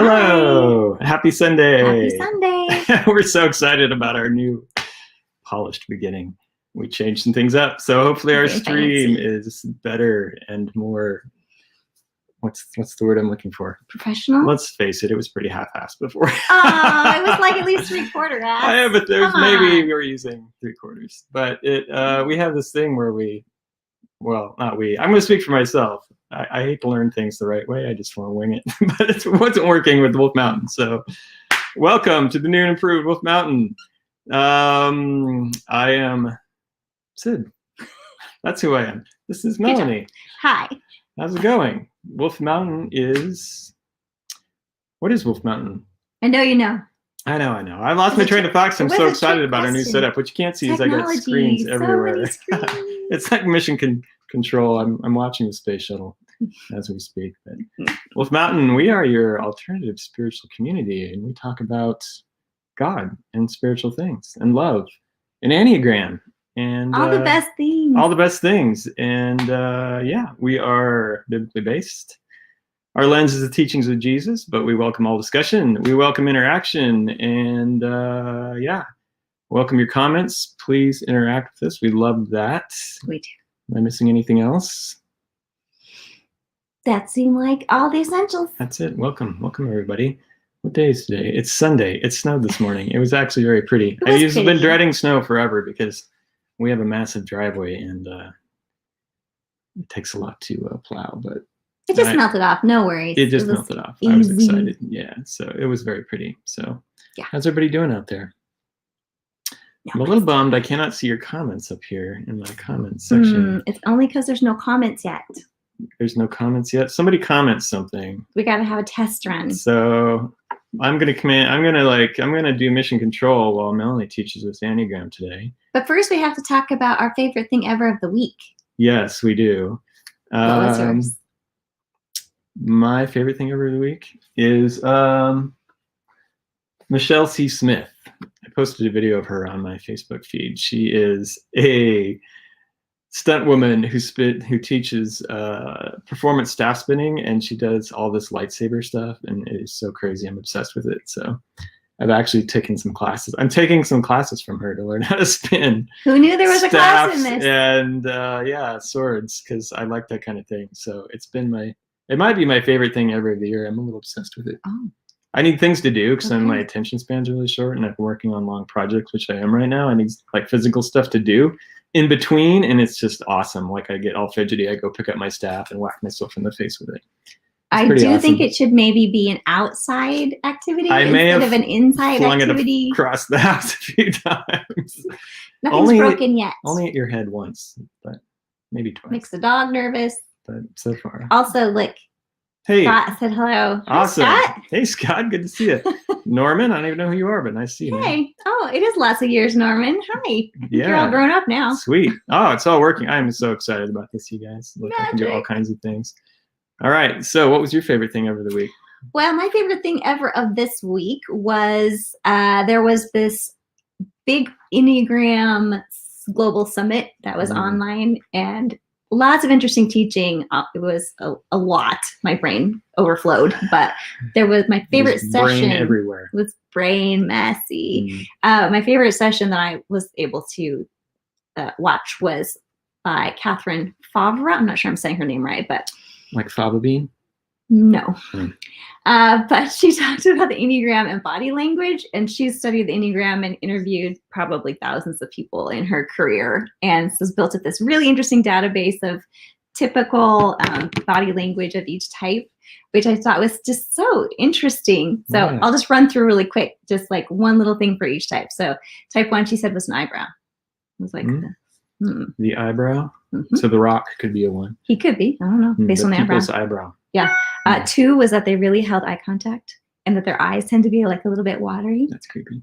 Hello. Happy Sunday. Happy Sunday. We're so excited about our new polished beginning. We changed some things up. So hopefully our stream is better and more, what's the word I'm looking for? Professional? Let's face it, it was pretty half-assed before. Oh, it was like at least 3/4 ass. Yeah, but there's maybe we were using 3/4. But we have this thing where well, not we. I'm going to speak for myself. I hate to learn things the right way. I just want to wing it. But it wasn't working with Wolf Mountain. So welcome to the new and improved Wolf Mountain. I am Sid. That's who I am. This is Melanie. Hi. How's it going? Wolf Mountain is... What is Wolf Mountain? I know you know. I know. I lost my train of thought. I'm so excited about our new setup. What you can't see is I got screens everywhere. It's like mission control. I'm watching the space shuttle as we speak. But Wolf Mountain, we are your alternative spiritual community, and we talk about God and spiritual things and love and Enneagram and all the best things. All the best things. And yeah, we are biblically based. Our lens is the teachings of Jesus, but we welcome all discussion. We welcome interaction, and yeah, welcome your comments. Please interact with us. We love that. We do. Am I missing anything else? That seemed like all the essentials. That's it. Welcome everybody. What day is today? It's Sunday. It snowed this morning. It was actually very pretty. I've been dreading snow forever because we have a massive driveway, and it takes a lot to plow, but it just melted off. No worries. It just melted off. Easy. I was excited. Yeah. So it was very pretty. So yeah. How's everybody doing out there? I'm a little bummed I cannot see your comments up here in my comments section. It's only because there's no comments yet. There's no comments yet. Somebody comments something. We got to have a test run. So I'm gonna do mission control while Melanie teaches us Enneagram today. But first we have to talk about our favorite thing ever of the week. Yes, we do. What was yours? My favorite thing ever of the week is Michelle C. Smith. I posted a video of her on my Facebook feed. She is a stunt woman who teaches performance staff spinning, and she does all this lightsaber stuff, and it is so crazy. I'm obsessed with it. So I've actually taken some classes. I'm taking some classes from her to learn how to spin. Who knew there was a class in this? And yeah, swords, because I like that kind of thing. So it might be my favorite thing ever of the year. I'm a little obsessed with it. Oh. I need things to do because my attention span's really short, and I'm working on long projects, which I am right now. I need like physical stuff to do in between, and it's just awesome. Like I get all fidgety, I go pick up my staff and whack myself in the face with it. I do think it should maybe be an outside activity instead of an inside activity. It across the house a few times. Nothing's broken yet. Only at your head once, but maybe twice. Makes the dog nervous. But so far. Also, hey, Scott said hello. Awesome. Hi, Scott. Hey, Scott. Good to see you. Norman, I don't even know who you are, but nice to see you. Hey. Man. Oh, it is lots of years, Norman. Hi. Yeah. You're all grown up now. Sweet. Oh, it's all working. I'm so excited about this, you guys. Look, I can do all kinds of things. All right. So what was your favorite thing over the week? Well, my favorite thing ever of this week was there was this big Enneagram global summit that was online, and lots of interesting teaching. It was a lot. My brain overflowed, but there was my favorite session. Brain everywhere. Was brain messy. My favorite session that I was able to watch was by Catherine Favre. I'm not sure I'm saying her name right, but like fava bean. No. But she talked about the Enneagram and body language, and she's studied the Enneagram and interviewed probably thousands of people in her career, and has built up this really interesting database of typical body language of each type, which I thought was just so interesting. So yeah. I'll just run through really quick, just like one little thing for each type. So type 1, she said, was an eyebrow. It was like the eyebrow. So the Rock could be a 1. He could be. I don't know. Based on the eyebrow. Yeah. 2 was that they really held eye contact, and that their eyes tend to be like a little bit watery. That's creepy.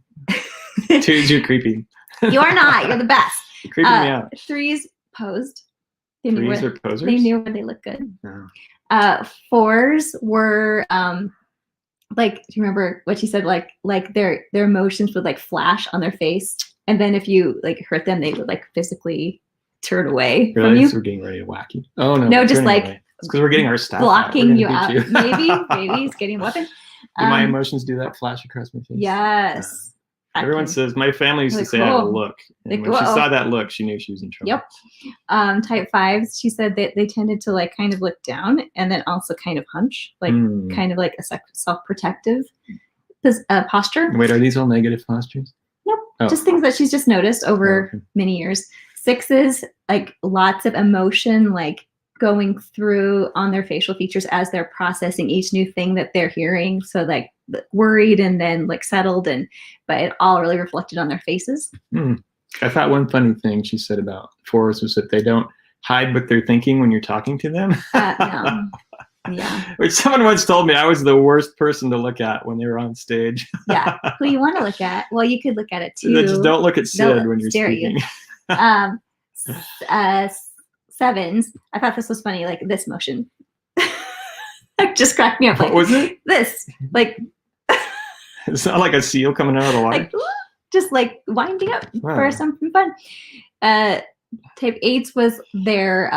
2's you're creepy. You're not. You're the best. You're creeping me out. 3's posed. Threes are posers? They knew where they looked good. Oh. 4s were like, do you remember what she said? Like their emotions would like flash on their face, and then if you like hurt them, they would like physically turn away from you. We're getting ready to whack you. Oh no. No, just like because we're getting our staff blocking you out. maybe he's getting a weapon. Do my emotions do that? Flash across my face? Yes. Everyone says, my family used to say I have a look. And when she saw that look, she knew she was in trouble. Yep. Type 5s, she said that they tended to like kind of look down and then also kind of hunch, like kind of like a self-protective posture. Wait, are these all negative postures? Nope. Oh. Just things that she's just noticed over many years. 6s, like lots of emotion, like going through on their facial features as they're processing each new thing that they're hearing. So like worried and then like settled, but it all really reflected on their faces. I thought one funny thing she said about 4s was that they don't hide what they're thinking when you're talking to them. No. Yeah. Which someone once told me I was the worst person to look at when they were on stage. Yeah. Who you want to look at? Well, you could look at it too. Just don't look at Sid when you're speaking. 7s, I thought this was funny, like this motion. Just cracked me up. Like, what was it? This, like. It's not like a seal coming out of the water. Like, just like winding up for something fun. Type 8s was their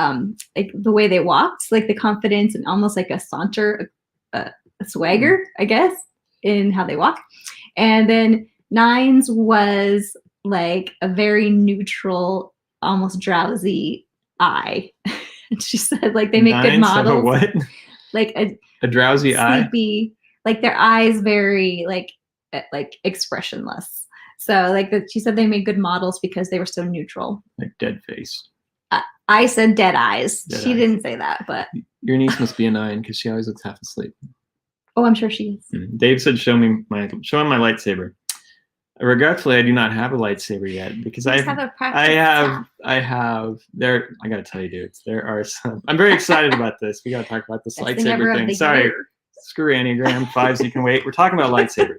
like the way they walked, like the confidence and almost like a saunter, a swagger, I guess, in how they walk. And then 9s was like a very neutral, almost drowsy eye. She said like they make 9s good models. Have a what? Like a drowsy sleepy, like their eyes very like expressionless. So like she said they made good models because they were so neutral. Like dead face. I said dead eyes. She didn't say that, but. Your niece must be a 9 because she always looks half asleep. Oh, I'm sure she is. Dave said, show him my lightsaber. Regretfully, I do not have a lightsaber yet because I gotta tell you, dudes, there are some. I'm very excited about this. We gotta talk about this lightsaber thing. Sorry, screw Enneagram 5s. You can wait. We're talking about lightsabers.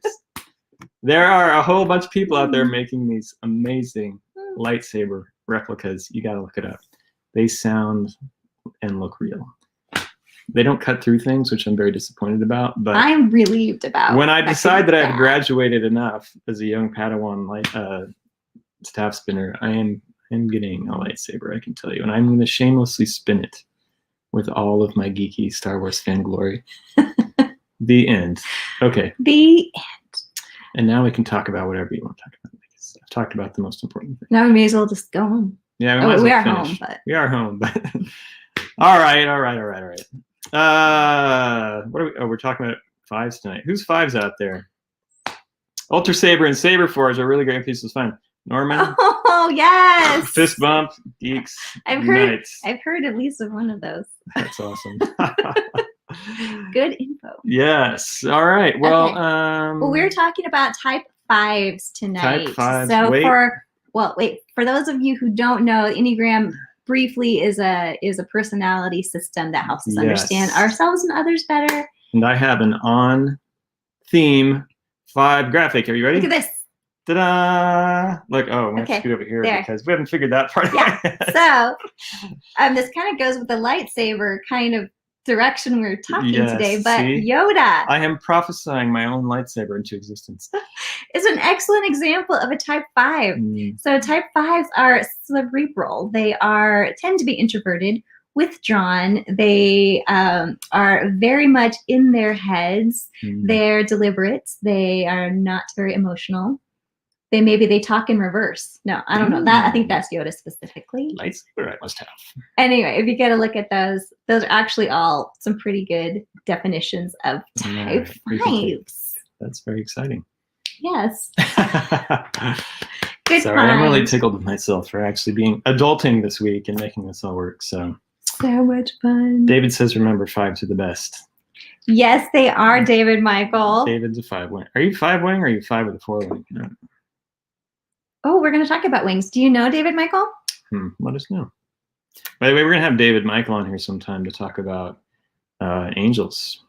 There are a whole bunch of people out there making these amazing lightsaber replicas. You gotta look it up. They sound and look real. They don't cut through things, which I'm very disappointed about. But I'm relieved about. When I decide that I've graduated enough as a young Padawan staff spinner, I am getting a lightsaber, I can tell you. And I'm going to shamelessly spin it with all of my geeky Star Wars fan glory. The end. Okay. The end. And now we can talk about whatever you want to talk about. Because I've talked about the most important thing. Now we may as well just go home. Yeah, we are home. But we are home. But all right. What are we? Oh, we're talking about 5s tonight. Who's 5s out there? Ultra Saber and Saber 4s are really great pieces of fun. Norman. Oh yes. Fist bump, geeks. I've heard at least of one of those. That's awesome. Good info. Yes. All right. Well, okay. Well, we're talking about type 5s tonight. Type 5s. So for those of you who don't know, Enneagram briefly is a personality system that helps us understand ourselves and others better. And I have an on theme 5 graphic. Are you ready? Look at this. Ta-da! Look, I'm going to scoot over here because we haven't figured that part out yet. So this kind of goes with the lightsaber kind of direction we're talking today, but Yoda. I am prophesying my own lightsaber into existence. Is an excellent example of a type 5. So type 5s are cerebral. They tend to be introverted, withdrawn. They are very much in their heads. They're deliberate. They are not very emotional. They talk in reverse. No, I don't know that. I think that's Yoda specifically. Lightsaber I must have. Anyway, if you get a look at those are actually all some pretty good definitions of type 5s. That's very exciting. Yes. Good. Sorry, I'm really tickled with myself for actually being adulting this week and making this all work. So much fun. David says, remember 5s are the best. Yes, they are, David Michael. David's a 5 wing. Are you 5 wing or are you 5 with a 4 wing? No. Oh, we're going to talk about wings. Do you know David Michael? Let us know. By the way, we're going to have David Michael on here sometime to talk about angels.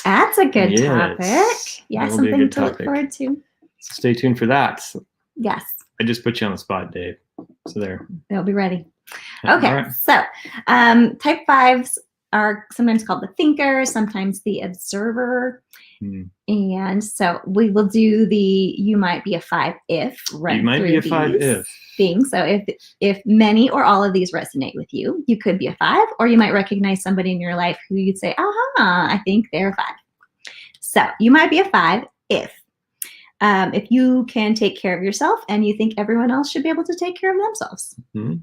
That's a good topic. Yeah, something to look forward to. Stay tuned for that. Yes. I just put you on the spot, Dave. So there. They'll be ready. Okay, right. So type 5s are sometimes called the thinker, sometimes the observer. And so we will do you might be a 5 if right. You might be a 5 if things. So if many or all of these resonate with you, you could be a 5, or you might recognize somebody in your life who you'd say, I think they're a 5. So you might be a 5 if you can take care of yourself and you think everyone else should be able to take care of themselves. Mm-hmm.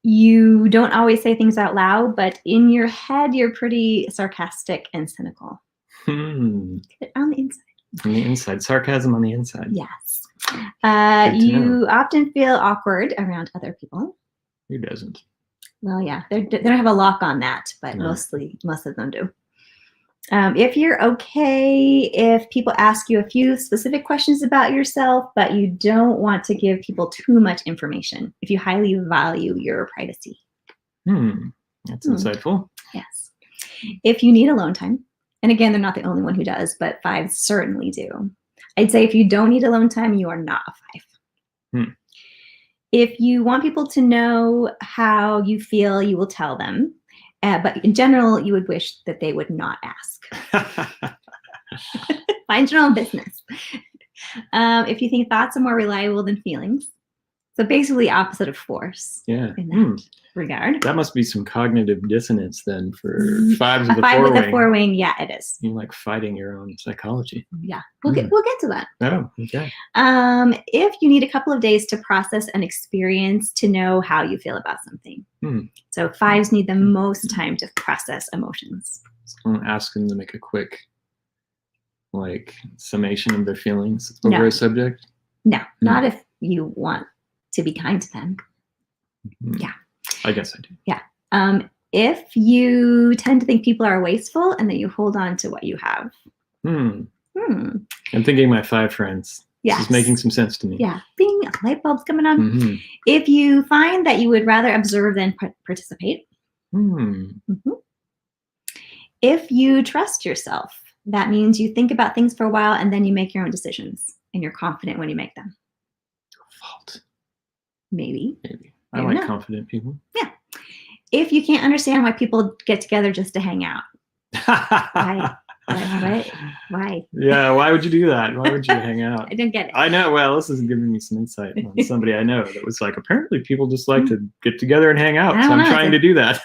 You don't always say things out loud, but in your head, you're pretty sarcastic and cynical. On the inside. On the inside. Sarcasm on the inside. Yes. You often feel awkward around other people. Who doesn't? Well, yeah, they don't have a lock on that, but most of them do. If you're okay, if people ask you a few specific questions about yourself, but you don't want to give people too much information, if you highly value your privacy. That's insightful. Yes. If you need alone time, and again, they're not the only one who does, but 5s certainly do. I'd say if you don't need alone time, you are not a 5. If you want people to know how you feel, you will tell them. But in general, you would wish that they would not ask. Mind your own business. If you think thoughts are more reliable than feelings. So basically opposite of force in that regard. That must be some cognitive dissonance then for 5s with a 4-wing. 5 with a 4-wing, yeah, it is. You're like fighting your own psychology. Yeah, we'll get to that. Oh, okay. If you need a couple of days to process an experience to know how you feel about something. So 5s need the most time to process emotions. Someone ask them to make a quick summation of their feelings over a subject? No, not if you want to be kind to them. Yeah. I guess I do. Yeah. If you tend to think people are wasteful and that you hold on to what you have. I'm thinking my 5 friends. Yes. This is making some sense to me. Yeah. Bing, light bulbs coming on. If you find that you would rather observe than participate. If you trust yourself, that means you think about things for a while and then you make your own decisions and you're confident when you make them. Fault. Maybe. I like confident people. Yeah. If you can't understand why people get together just to hang out. Why? Yeah, why would you do that? Why would you hang out? I don't get it. I know. Well, this is giving me some insight on somebody I know that was like, apparently people just like to get together and hang out. So I'm trying to do that.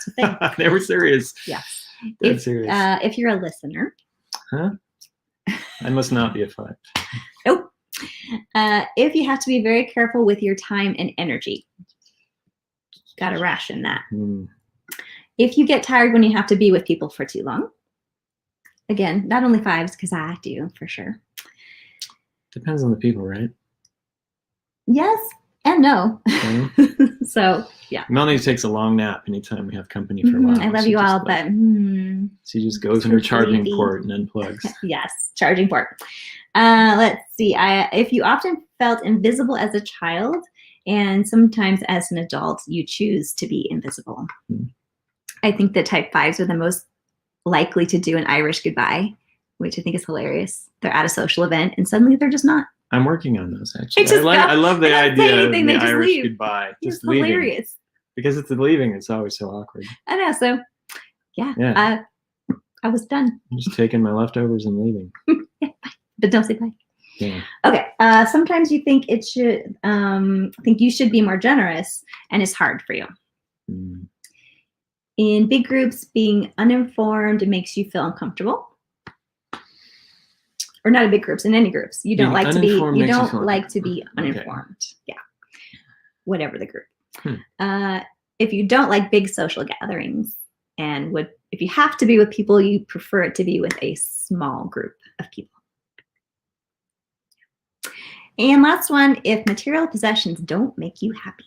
They were serious. Yes. Serious. If you're a listener. Huh? I must not be a 5. Nope. If you have to be very careful with your time and energy. Got to ration that. If you get tired when you have to be with people for too long. Again, not only 5s, because I do for sure. Depends on the people, right? Yes and no. So, yeah. Melanie takes a long nap anytime we have company for a while. I love you all, but... She just goes in her charging port and unplugs. Yes, charging port. Let's see. If you often felt invisible as a child, and sometimes as an adult, you choose to be invisible. I think that type 5s are the most likely to do an Irish goodbye, which I think is hilarious. They're at a social event and suddenly they're just not. I'm working on those actually. I love the idea of the Irish goodbye. Just leaving. Hilarious. Because it's the leaving, it's always so awkward. I know. So yeah. I was done. I'm just taking my leftovers and leaving. But don't say bye. Yeah. Okay. Sometimes you think you should be more generous, and it's hard for you. In big groups, being uninformed makes you feel uncomfortable. Or not in big groups, in any groups. You don't like to be uninformed. Okay. Yeah. Whatever the group. If you don't like big social gatherings and if you have to be with people, you prefer it to be with a small group of people. And last one, if material possessions don't make you happy.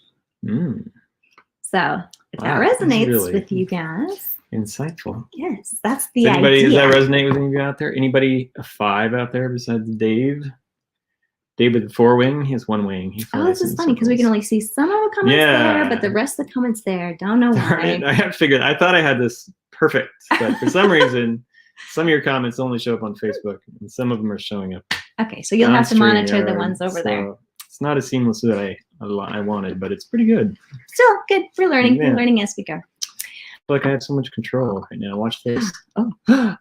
So if that resonates with you guys. Insightful. Yes, that's the idea. Does that resonate with anybody out there? Anybody a 5 out there besides Dave? Dave with the 4-wing, he has 1 wing. This is funny because we can only see some of the comments there, but the rest of the comments there, don't know why. I have figured. I thought I had this perfect, but for some reason, some of your comments only show up on Facebook, and some of them are showing up. Okay, so you'll have to monitor the ones over there. It's not as seamless as I wanted, but it's pretty good. Still good. We're learning. Yeah. We're learning as we go. I feel like I have so much control right now. Watch this. Oh. Look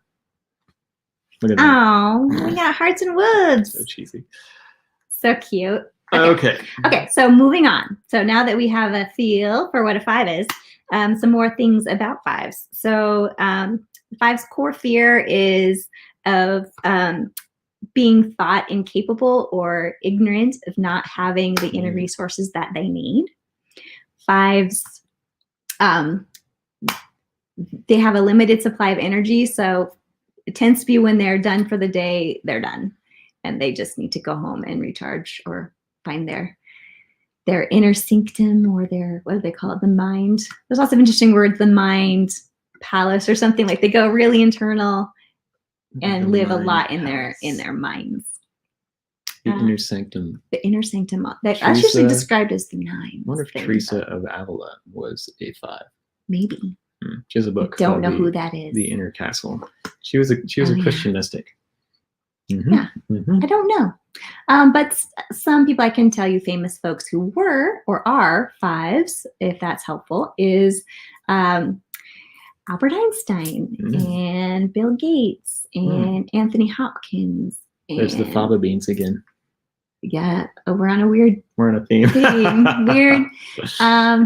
at that. Oh, we got hearts and woods. So cheesy. So cute. Okay. So moving on. So now that we have a feel for what a 5 is, some more things about 5s. So 5's core fear is of being thought incapable or ignorant of not having the inner resources that they need. 5s, they have a limited supply of energy, so it tends to be when they're done for the day, they're done, and they just need to go home and recharge or find their inner sanctum, or their, what do they call it, the mind. There's lots of interesting words, the mind palace or something. Like they go really internal and live a lot in their minds. The inner sanctum. The inner sanctum. That's usually described as the 9. I wonder if Teresa of Avila was a 5. Maybe. She has a book. I don't know who that is. The Inner Castle. She was a Christian mystic. Yeah, I don't know. But some people, I can tell you, famous folks who were or are 5s, if that's helpful, is Albert Einstein and Bill Gates and Anthony Hopkins. There's the fava beans again. Yeah, we're on a theme. Weird.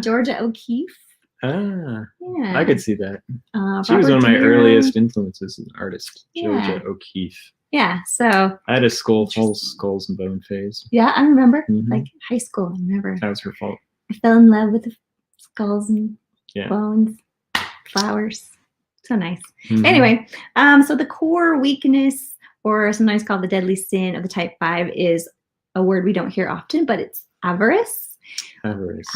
Georgia O'Keeffe. Ah, yeah. I could see that. She Robert was one of De my Niro. earliest influences as an artist, Yeah. Georgia O'Keeffe. Yeah, so. I had a whole skulls and bone phase. Yeah, I remember. Mhm. Like high school, I remember. That was her fault. I fell in love with the skulls and bones, flowers. So nice. Anyway, so the core weakness, or sometimes called the deadly sin of the type 5, is a word we don't hear often, but it's avarice. Avarice.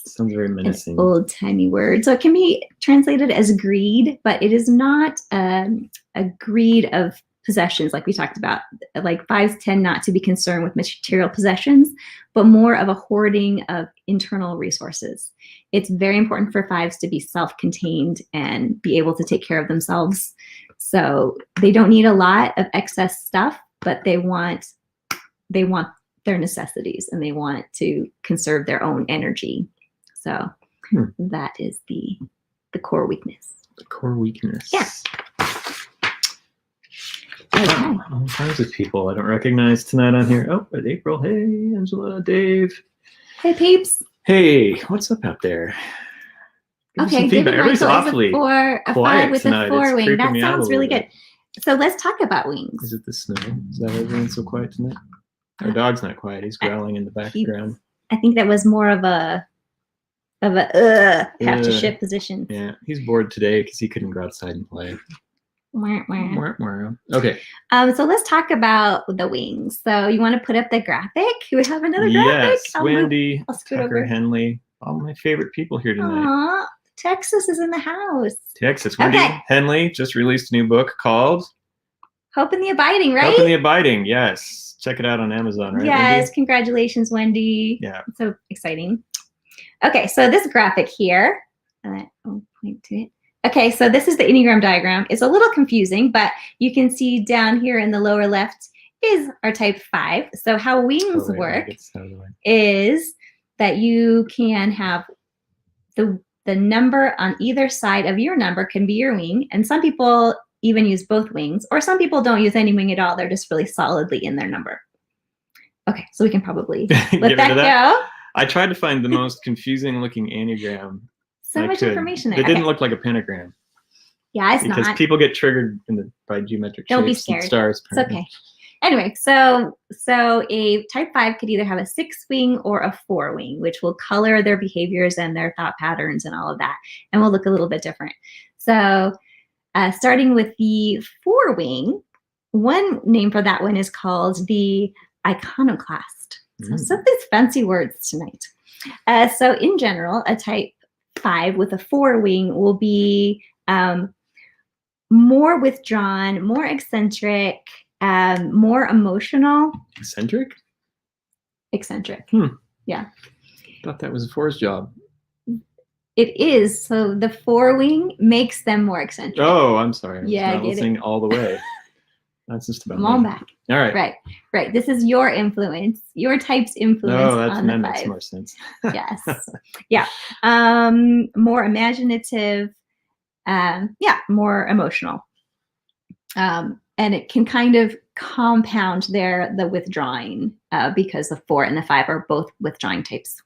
Sounds very menacing. An old-timey word. So it can be translated as greed, but it is not a greed of possessions like we talked about. Like 5s tend not to be concerned with material possessions, but more of a hoarding of internal resources. It's very important for 5s to be self-contained and be able to take care of themselves. So they don't need a lot of excess stuff, but they want their necessities, and they want to conserve their own energy. So that is the core weakness. The core weakness. Yeah. Okay. All kinds of people I don't recognize tonight on here. Oh, but April. Hey, Angela, Dave. Hey, peeps. Hey, what's up out there? Give us some feedback. Everybody's awfully quiet a 5 with tonight. a 4 wing. That me out sounds a really little good. So let's talk about wings. Is it the snow? Is that why everyone's so quiet tonight? Our dog's not quiet. He's growling in the background. I think that was more of a have to shift position. Yeah, he's bored today because he couldn't go outside and play. Okay. So let's talk about the wings. So you want to put up the graphic? We have another graphic. Yes, Wendy, Tucker over. Henley, all my favorite people here tonight. Aww, Texas is in the house. Texas. Wendy Henley just released a new book called Hope in the Abiding, right? Hope in the Abiding, yes. Check it out on Amazon, right? Yes, Wendy? Congratulations, Wendy. Yeah. So exciting. Okay, so this graphic here, I'll point to it. Okay, so this is the Enneagram diagram. It's a little confusing, but you can see down here in the lower left is our type 5. So how wings work is that you can have the number on either side of your number can be your wing, and some people even use both wings, or some people don't use any wing at all. They're just really solidly in their number. Okay, so we can probably let that go. I tried to find the most confusing looking Enneagram. So much information there. It didn't look like a pentagram. Yeah, it's not. Because people get triggered by geometric Don't shapes be scared. and stars. Apparently. It's okay. Anyway, so a type 5 could either have a 6 wing or a 4 wing, which will color their behaviors and their thought patterns and all of that, and will look a little bit different. So starting with the 4 wing, one name for that one is called the iconoclast. So some of these fancy words tonight. So in general, a type 5 with a 4 wing will be more withdrawn, more eccentric, more emotional. Eccentric? Eccentric. Yeah. Thought that was a 4's job. It is. So the 4 wing makes them more eccentric. Oh, I'm sorry. Yeah, I was not listening all the way. That's just about Come on back. All right. Right. This is your influence, your type's influence on the 5. That makes more sense. Yes. Yeah. More imaginative. More emotional. And it can kind of compound the withdrawing because the 4 and the 5 are both withdrawing types.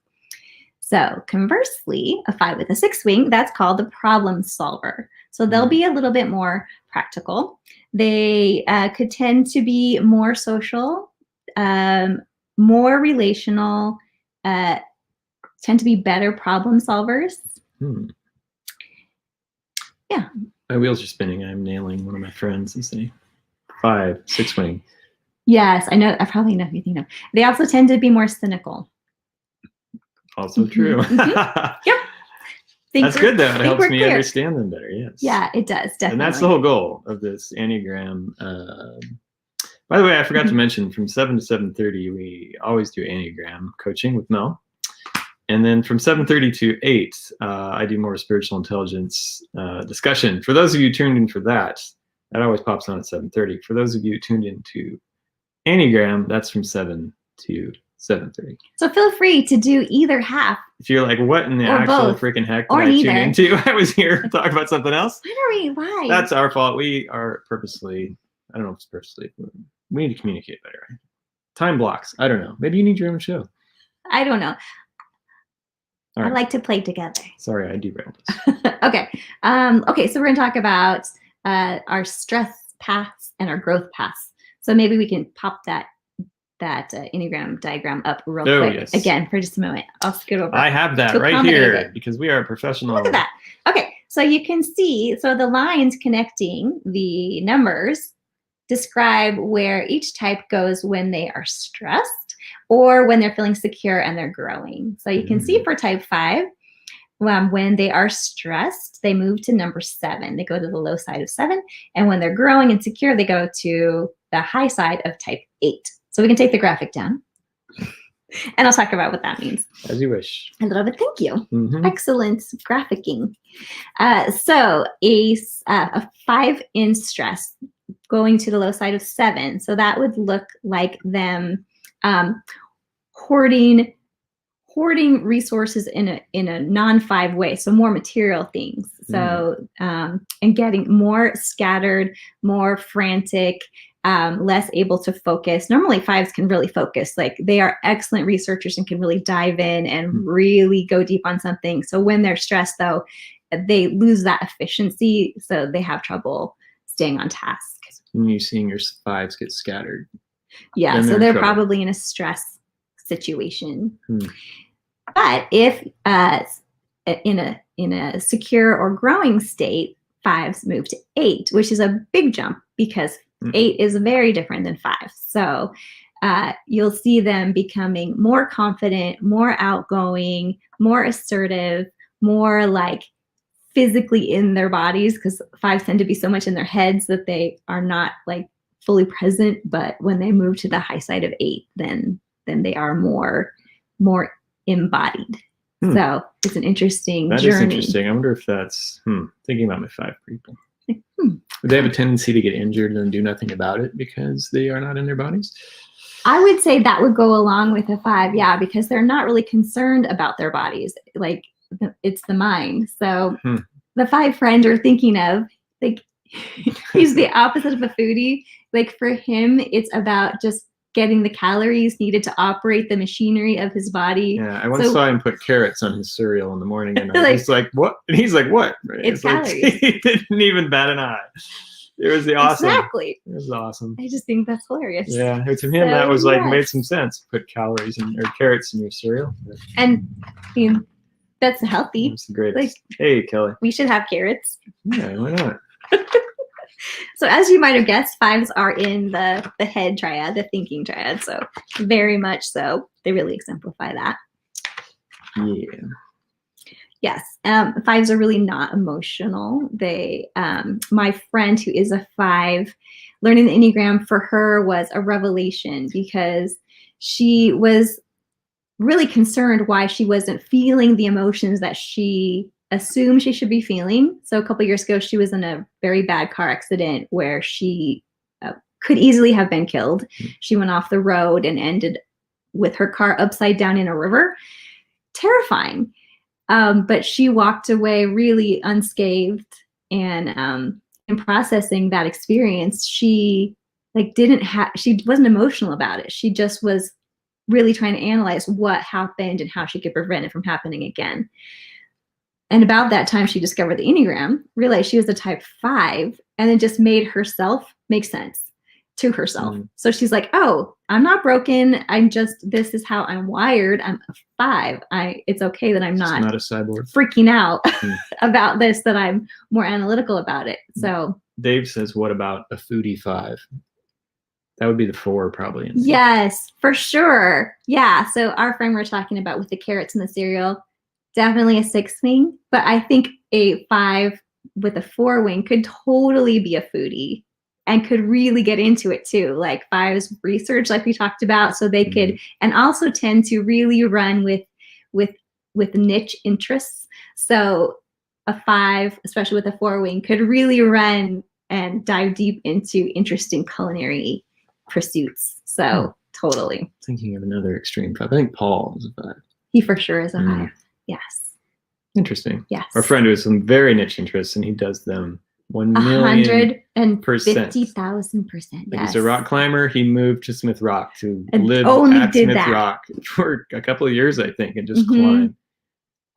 So conversely, a 5 with a 6 wing, that's called the problem solver. So they'll be a little bit more practical. They could tend to be more social, more relational, tend to be better problem solvers. Yeah. My wheels are spinning. I'm nailing one of my friends and say 5, 6 wing. Yes, I know. I probably know who you think of. They also tend to be more cynical. Also true. Yep. That's good though. It helps me understand them better. Yes. Yeah, it does, definitely. And that's the whole goal of this Enneagram. By the way, I forgot to mention, from 7 to 7:30, we always do Enneagram coaching with Mel. And then from 7:30 to 8, I do more spiritual intelligence discussion. For those of you tuned in for that, that always pops on at 7:30. For those of you tuned into Enneagram, that's from 7 to 7:30. So feel free to do either half. If you're like, what in the actual freaking heck did I tune into? I was here to talk about something else. Why? That's our fault. We are purposely, I don't know if it's purposely, we need to communicate better. Right? Time blocks. I don't know. Maybe you need your own show. I don't know. Right. I like to play together. Sorry, I derailed us. Okay. Okay, so we're going to talk about our stress paths and our growth paths. So maybe we can pop that Enneagram diagram up real quick. Yes. Again, for just a moment. I'll scoot over. I have that right here because we are professional. Look at that. Okay, so you can see, so the lines connecting the numbers describe where each type goes when they are stressed or when they're feeling secure and they're growing. So you can see for type 5, when they are stressed, they move to number 7. They go to the low side of 7. And when they're growing and secure, they go to the high side of type 8. So we can take the graphic down. And I'll talk about what that means. As you wish. I love it. Thank you. Excellent graphicking. So a 5 in stress going to the low side of 7. So that would look like them hoarding resources in a non-5 way, so more material things. So and getting more scattered, more frantic, less able to focus. Normally 5s can really focus. Like they are excellent researchers and can really dive in and really go deep on something. So when they're stressed though, they lose that efficiency. So they have trouble staying on task. When you're seeing your 5s get scattered. Yeah, so they're probably in a stress situation. But if in a secure or growing state, 5s move to 8, which is a big jump because 8 is very different than 5. So you'll see them becoming more confident, more outgoing, more assertive, more like physically in their bodies, because 5s tend to be so much in their heads that they are not like fully present. But when they move to the high side of 8, then they are more embodied. So it's an interesting journey. That is interesting. I wonder if that's thinking about my 5 people. Would they have a tendency to get injured and do nothing about it because they are not in their bodies? I would say that would go along with a 5, yeah, because they're not really concerned about their bodies. Like it's the mind. So the 5 friend you're thinking of, like he's the opposite of a foodie. Like for him, it's about just getting the calories needed to operate the machinery of his body. Yeah, I once saw him put carrots on his cereal in the morning, and I was like, "What?" And he's like, "What?" Right? It's calories. Like, he didn't even bat an eye. It was awesome. Exactly. It was awesome. I just think that's hilarious. Yeah, to him that was like made some sense. Put calories or carrots in your cereal. And I mean, that's healthy. That's the greatest. Like, hey, Kelly. We should have carrots. Yeah, why not? So as you might have guessed, 5s are in the head triad, the thinking triad. So very much so. They really exemplify that. Yeah. Yes. 5s are really not emotional. They, my friend who is a 5, learning the Enneagram for her was a revelation because she was really concerned why she wasn't feeling the emotions that she assumed she should be feeling. So a couple years ago, she was in a very bad car accident where she could easily have been killed. She went off the road and ended with her car upside down in a river. Terrifying. But she walked away really unscathed, and in processing that experience, she wasn't emotional about it. She just was really trying to analyze what happened and how she could prevent it from happening again. And about that time, she discovered the Enneagram, realized she was a type 5, and then just made herself make sense to herself. So she's like, oh, I'm not broken. This is how I'm wired. I'm a 5. It's okay that I'm not a cyborg. Freaking out about this, that I'm more analytical about it. So Dave says, what about a foodie 5? That would be the 4 probably. Yes, for sure. Yeah. So our friend we're talking about with the carrots and the cereal, definitely a 6 wing, but I think a 5 with a 4 wing could totally be a foodie and could really get into it too. Like 5's research, like we talked about, so they could, and also tend to really run with niche interests. So a 5, especially with a 4 wing, could really run and dive deep into interesting culinary pursuits. So totally. Thinking of another extreme 5. I think Paul is a 5. He for sure is a 5. Yes. Interesting. Yes. Our friend who has some very niche interests, and he does them 1,050,000%. Yes. Like he's a rock climber. He moved to Smith Rock to And live only at did Smith that. Rock for a couple of years, I think, and just climb.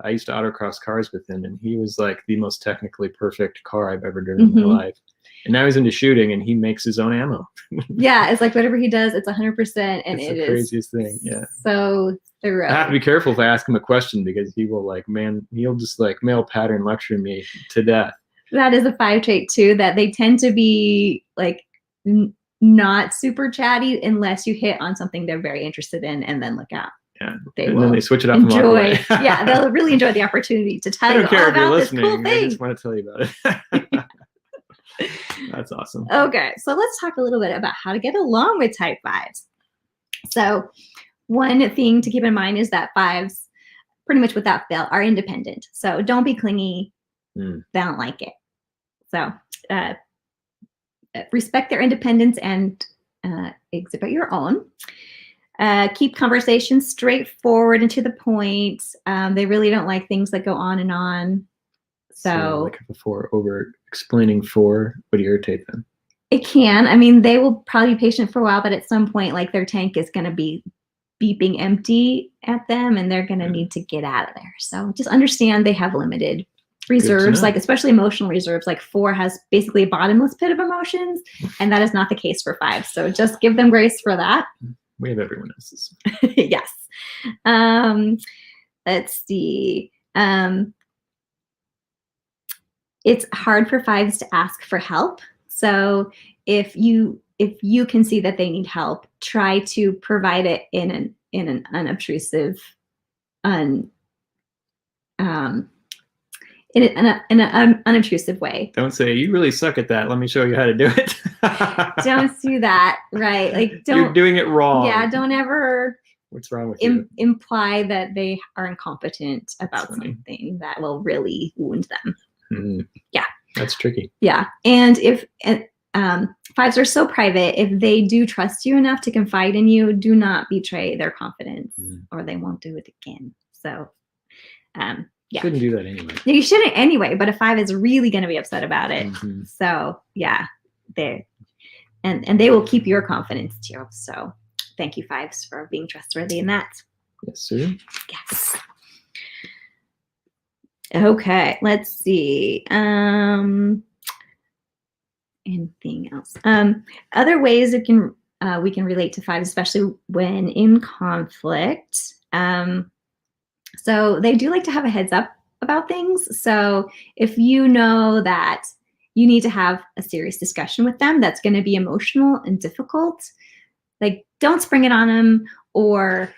I used to autocross cars with him, and he was like the most technically perfect car I've ever driven in my life. And now he's into shooting, and he makes his own ammo. Yeah, it's like whatever he does, it's 100%, and it's it the is craziest thing. Yeah. So thorough. I have to be careful if I ask him a question, because he will he'll just male pattern lecture me to death. That is a 5 trait too, that they tend to be like not super chatty unless you hit on something they're very interested in, and then look out. Yeah. Then they switch it up and walk away. Yeah, they'll really enjoy the opportunity to tell you all about this cool thing. I just want to tell you about it. That's awesome. Okay, so let's talk a little bit about how to get along with type 5s. So one thing to keep in mind is that 5s, pretty much without fail, are independent. So don't be clingy. They don't like it. So respect their independence and exhibit your own. Keep conversations straightforward and to the point. They really don't like things that go on and on. So like before over explaining would irritate them. It can. I mean, they will probably be patient for a while, but at some point, like their tank is going to be beeping empty at them, and they're going to need to get out of there. So just understand they have limited reserves, like especially emotional reserves. Like 4 has basically a bottomless pit of emotions, and that is not the case for 5. So just give them grace for that. We have everyone else's. Yes. Let's see. It's hard for 5s to ask for help. So if you can see that they need help, try to provide it in an unobtrusive, in an unobtrusive way. Don't say, you really suck at that, let me show you how to do it. Don't do that, right? Like, don't. You're doing it wrong. Yeah, don't ever. What's wrong with you? Imply that they are incompetent about something that will really wound them. Yeah. That's tricky. Yeah. And if 5s are so private, if they do trust you enough to confide in you, do not betray their confidence or they won't do it again. So, yeah. Shouldn't do that anyway. You shouldn't anyway, but a 5 is really going to be upset about it. So, yeah, and they will keep your confidence too. So, thank you, 5s, for being trustworthy in that. Yes, sir. Yes. Okay, let's see. Anything else? Other ways we can relate to 5, especially when in conflict. So they do like to have a heads up about things. So if you know that you need to have a serious discussion with them that's going to be emotional and difficult, like don't spring it on them, or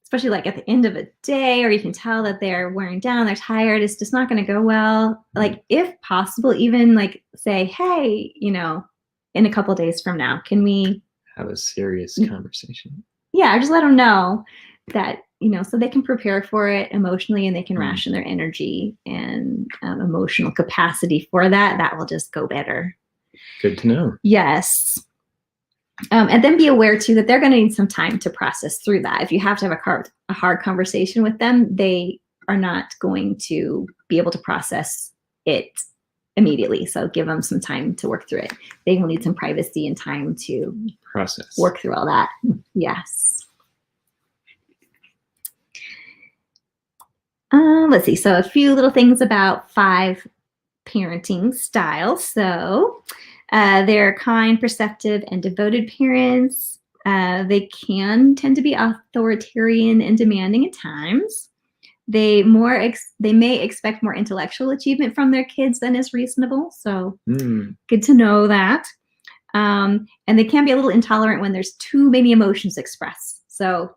especially like at the end of a day, or you can tell that they're wearing down, they're tired, it's just not going to go well. Like if possible, even like say, hey, in a couple of days from now, can we have a serious conversation? Yeah, just let them know that, so they can prepare for it emotionally, and they can ration their energy and emotional capacity for that. That will just go better. Good to know. Yes. And then be aware too that they're going to need some time to process through that. If you have to have a hard conversation with them, they are not going to be able to process it immediately. So give them some time to work through it. They will need some privacy and time to process, work through all that. Yes. Let's see. So a few little things about 5 parenting styles. So they're kind, perceptive, and devoted parents. They can tend to be authoritarian and demanding at times. They may expect more intellectual achievement from their kids than is reasonable. So good to know that. And they can be a little intolerant when there's too many emotions expressed. So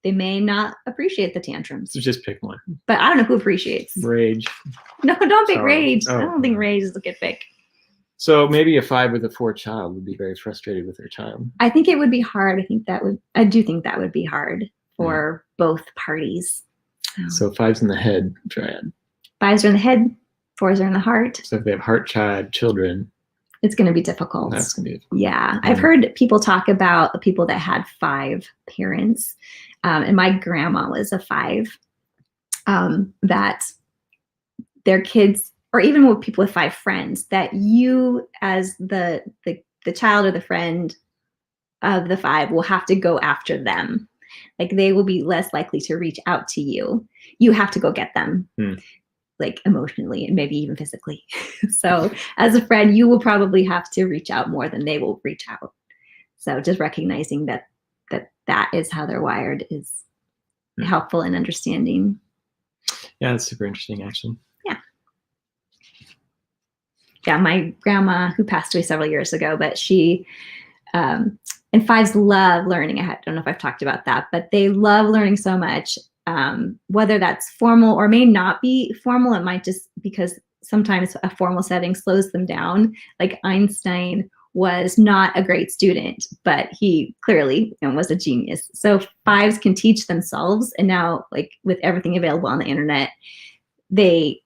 they may not appreciate the tantrums. So just pick one. But I don't know who appreciates. Rage. No, don't pick rage. Oh. I don't think rage is a good pick. So maybe a 5 with a 4 child would be very frustrated with their child. I think it would be hard. I do think that would be hard for both parties. So 5's in the head triad. 5s are in the head, 4s are in the heart. So if they have heart child children, it's going to be difficult. That's going to be difficult. Yeah. I've heard people talk about the people that had 5 parents. And my grandma was a 5, that their kids, or even with people with 5 friends, that you as the child or the friend of the 5 will have to go after them. Like they will be less likely to reach out to you. You have to go get them, like emotionally and maybe even physically. So as a friend, you will probably have to reach out more than they will reach out. So just recognizing that is how they're wired is helpful in understanding. Yeah, that's super interesting, actually. Yeah, my grandma, who passed away several years ago, but she, and 5s love learning. I don't know if I've talked about that, but they love learning so much, whether that's formal or may not be formal. It might just because sometimes a formal setting slows them down. Like Einstein was not a great student, but he clearly was a genius. So 5s can teach themselves. And now, like with everything available on the internet, they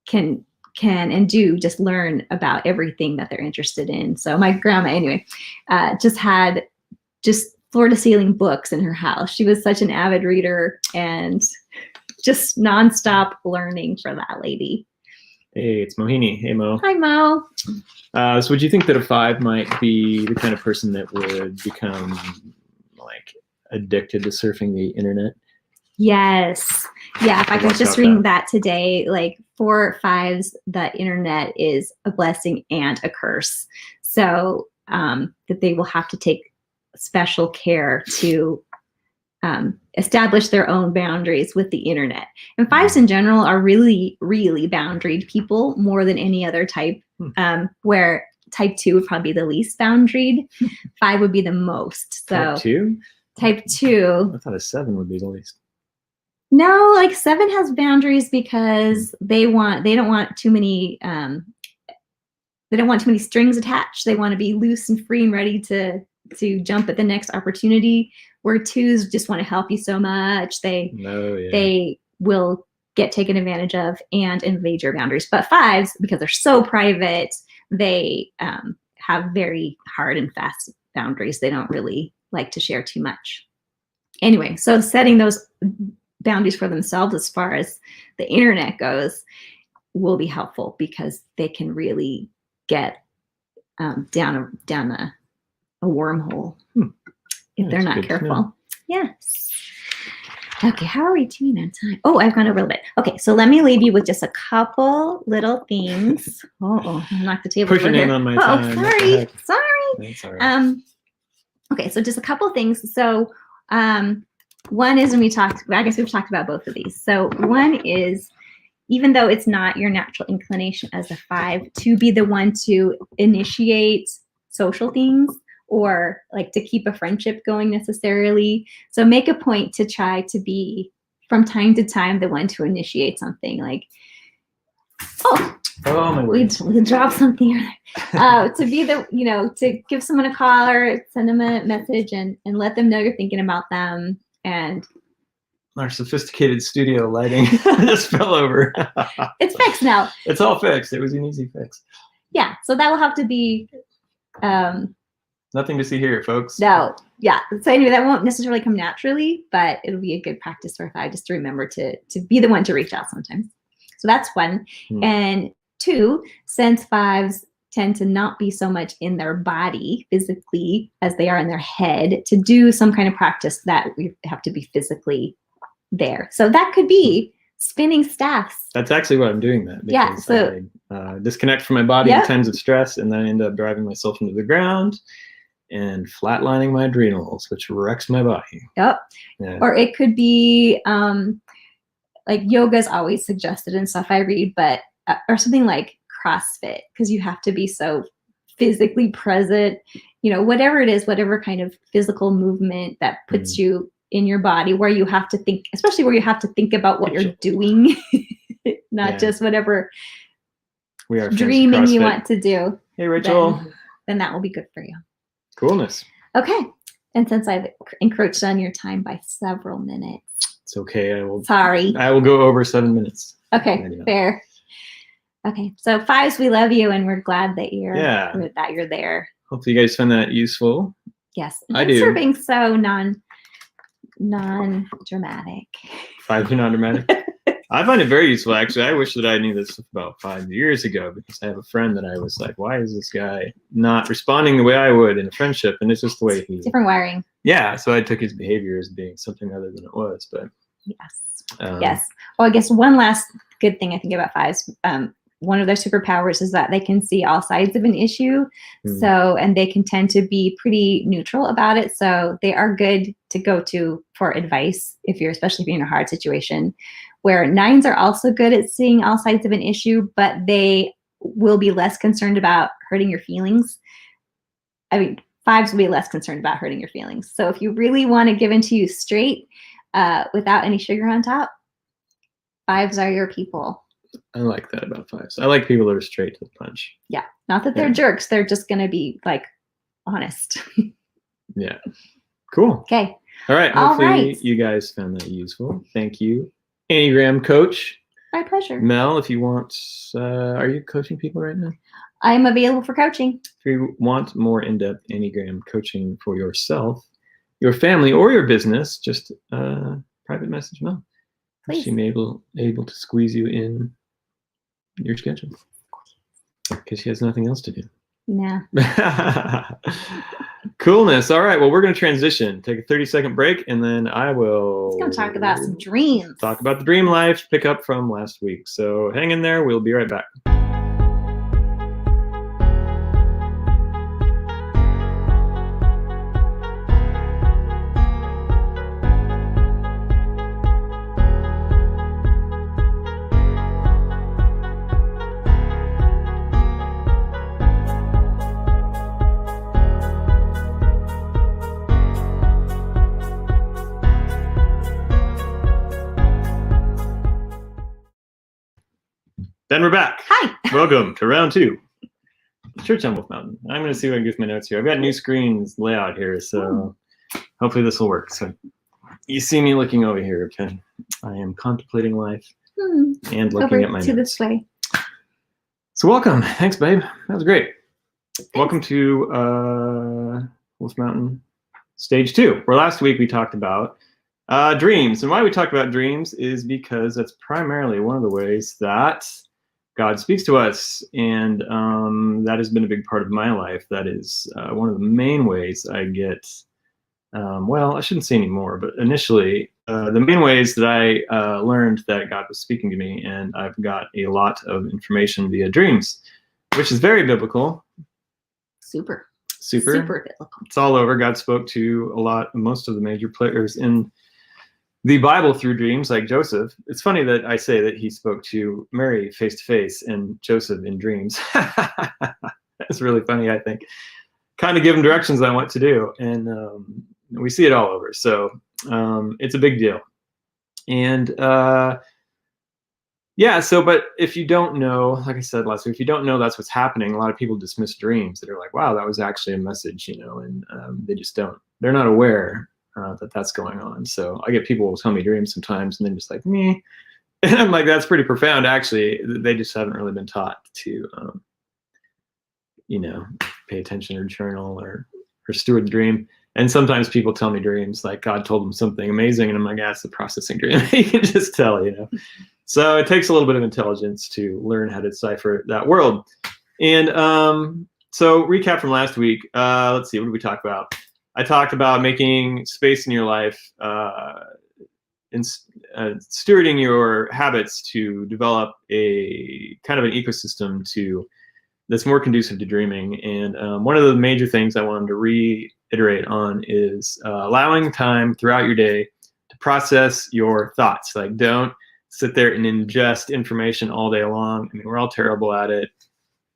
can and do just learn about everything that they're interested in. So my grandma, anyway, just had floor to ceiling books in her house. She was such an avid reader and just nonstop learning for that lady. Hey, it's Mohini. Hey, Mo. Hi, Mo. So would you think that a 5 might be the kind of person that would become like addicted to surfing the internet? Yes. Yeah. In fact, I was just reading that today, like for 5s, the internet is a blessing and a curse. So that they will have to take special care to establish their own boundaries with the internet. And 5s in general are really, really boundaried people more than any other type, where type 2 would probably be the least boundaried. 5 would be the most. So type 2? Type 2. I thought a 7 would be the least. No, like 7 has boundaries because they don't want too many strings attached. They want to be loose and free and ready to jump at the next opportunity, where 2s just want to help you so much. They will get taken advantage of and invade your boundaries. But 5s, because they're so private, they have very hard and fast boundaries. They don't really like to share too much. Anyway, so setting those boundaries for themselves as far as the internet goes will be helpful because they can really get down a wormhole if they're not careful. Yes. Okay, how are we doing on time? Oh, I've gone over a little bit. Okay, so let me leave you with just a couple little things. I knocked the table. Push your name on my time. Sorry. That's all right. Okay, so just a couple things. So one is when we've talked about both of these. So one is, even though it's not your natural inclination as a 5 to be the one to initiate social things or like to keep a friendship going necessarily. So make a point to try to be from time to time the one to initiate something, like, we dropped something. To be to give someone a call or send them a message and let them know you're thinking about them. And our sophisticated studio lighting just fell over. It's fixed now. It's all fixed. It was an easy fix. Yeah, so that will have to be nothing to see here, folks. No, yeah. So anyway, that won't necessarily come naturally, but it'll be a good practice for 5 just to remember to be the one to reach out sometimes. So that's one. And 2, since 5s tend to not be so much in their body physically as they are in their head, to do some kind of practice that we have to be physically there. So that could be spinning staffs. That's actually what I'm doing that. Yeah. So I disconnect from my body in times of stress, and then I end up driving myself into the ground and flatlining my adrenals, which wrecks my body. Yep. Yeah. Or it could be like yoga is always suggested in stuff I read, but or something like CrossFit, because you have to be so physically present, you know, whatever it is, whatever kind of physical movement that puts you in your body, where you have to think, especially where you have to think about what you're doing, not just whatever we are dreaming you want to do. Hey, Rachel. Then that will be good for you. Coolness. Okay. And since I've encroached on your time by several minutes. It's okay. Sorry. I will go over 7 minutes. Okay, fair. Okay, so 5s, we love you, and we're glad that you're there. Hopefully you guys find that useful. Yes. I do. For being so non-dramatic. 5 are non-dramatic? I find it very useful, actually. I wish that I knew this about 5 years ago, because I have a friend that I was like, why is this guy not responding the way I would in a friendship? And it's just the way he... Different wiring. Yeah, so I took his behavior as being something other than it was, but... Yes. Yes. Well, I guess one last good thing I think about 5s, one of their superpowers is that they can see all sides of an issue. So, and they can tend to be pretty neutral about it. So they are good to go to for advice especially if you're in a hard situation. Where 9s are also good at seeing all sides of an issue, but they will be less concerned about hurting your feelings. I mean, 5s will be less concerned about hurting your feelings. So if you really want to give into you straight, without any sugar on top, 5s are your people. I like that about 5s. I like people that are straight to the punch. Yeah. Not that they're jerks. They're just going to be like honest. Yeah. Cool. Okay. All right. Hopefully you guys found that useful. Thank you. Enneagram coach. My pleasure. Mel, if you want, are you coaching people right now? I'm available for coaching. If you want more in-depth Enneagram coaching for yourself, your family, or your business, just private message Mel. Please. She may be able to squeeze you in your schedule, because she has nothing else to do. Nah. Coolness. All right. Well, we're going to transition. Take a 30-second break, and then I will... Let's go talk about some dreams. Talk about the dream life, pick up from last week. So hang in there. We'll be right back. Then we're back. Hi. Welcome to round 2. Church on Wolf Mountain. I'm going to see if I can get my notes here. I've got new screens layout here, so hopefully this will work. So you see me looking over here, okay? I am contemplating life and looking at my notes. This way. So welcome. Thanks, babe. That was great. Thanks. Welcome to Wolf Mountain Stage 2, where last week we talked about dreams. And why we talked about dreams is because that's primarily one of the ways that God speaks to us, and that has been a big part of my life. That is one of the main ways I get, well, I shouldn't say anymore, but initially, the main ways that I learned that God was speaking to me, and I've got a lot of information via dreams, which is very biblical. Super biblical. It's all over. God spoke to most of the major players in the Bible through dreams, like Joseph. It's funny that I say that he spoke to Mary face to face and Joseph in dreams. That's really funny, I think. Kind of give him directions on what to do. And we see it all over. So it's a big deal. And yeah, so, but if you don't know, like I said last week, if you don't know that's what's happening, a lot of people dismiss dreams that are like, wow, that was actually a message, and they just don't, they're not aware that that's going on. So I get people will tell me dreams sometimes and then just like, me. And I'm like, that's pretty profound. Actually, they just haven't really been taught to, pay attention or journal or steward the dream. And sometimes people tell me dreams, like God told them something amazing, and I'm like, yeah, it's a processing dream. You can just tell, you know. So it takes a little bit of intelligence to learn how to decipher that world. And so recap from last week. Let's see, what did we talk about? I talked about making space in your life, stewarding your habits to develop a kind of an ecosystem that's more conducive to dreaming. And one of the major things I wanted to reiterate on is allowing time throughout your day to process your thoughts. Like, don't sit there and ingest information all day long. I mean, we're all terrible at it.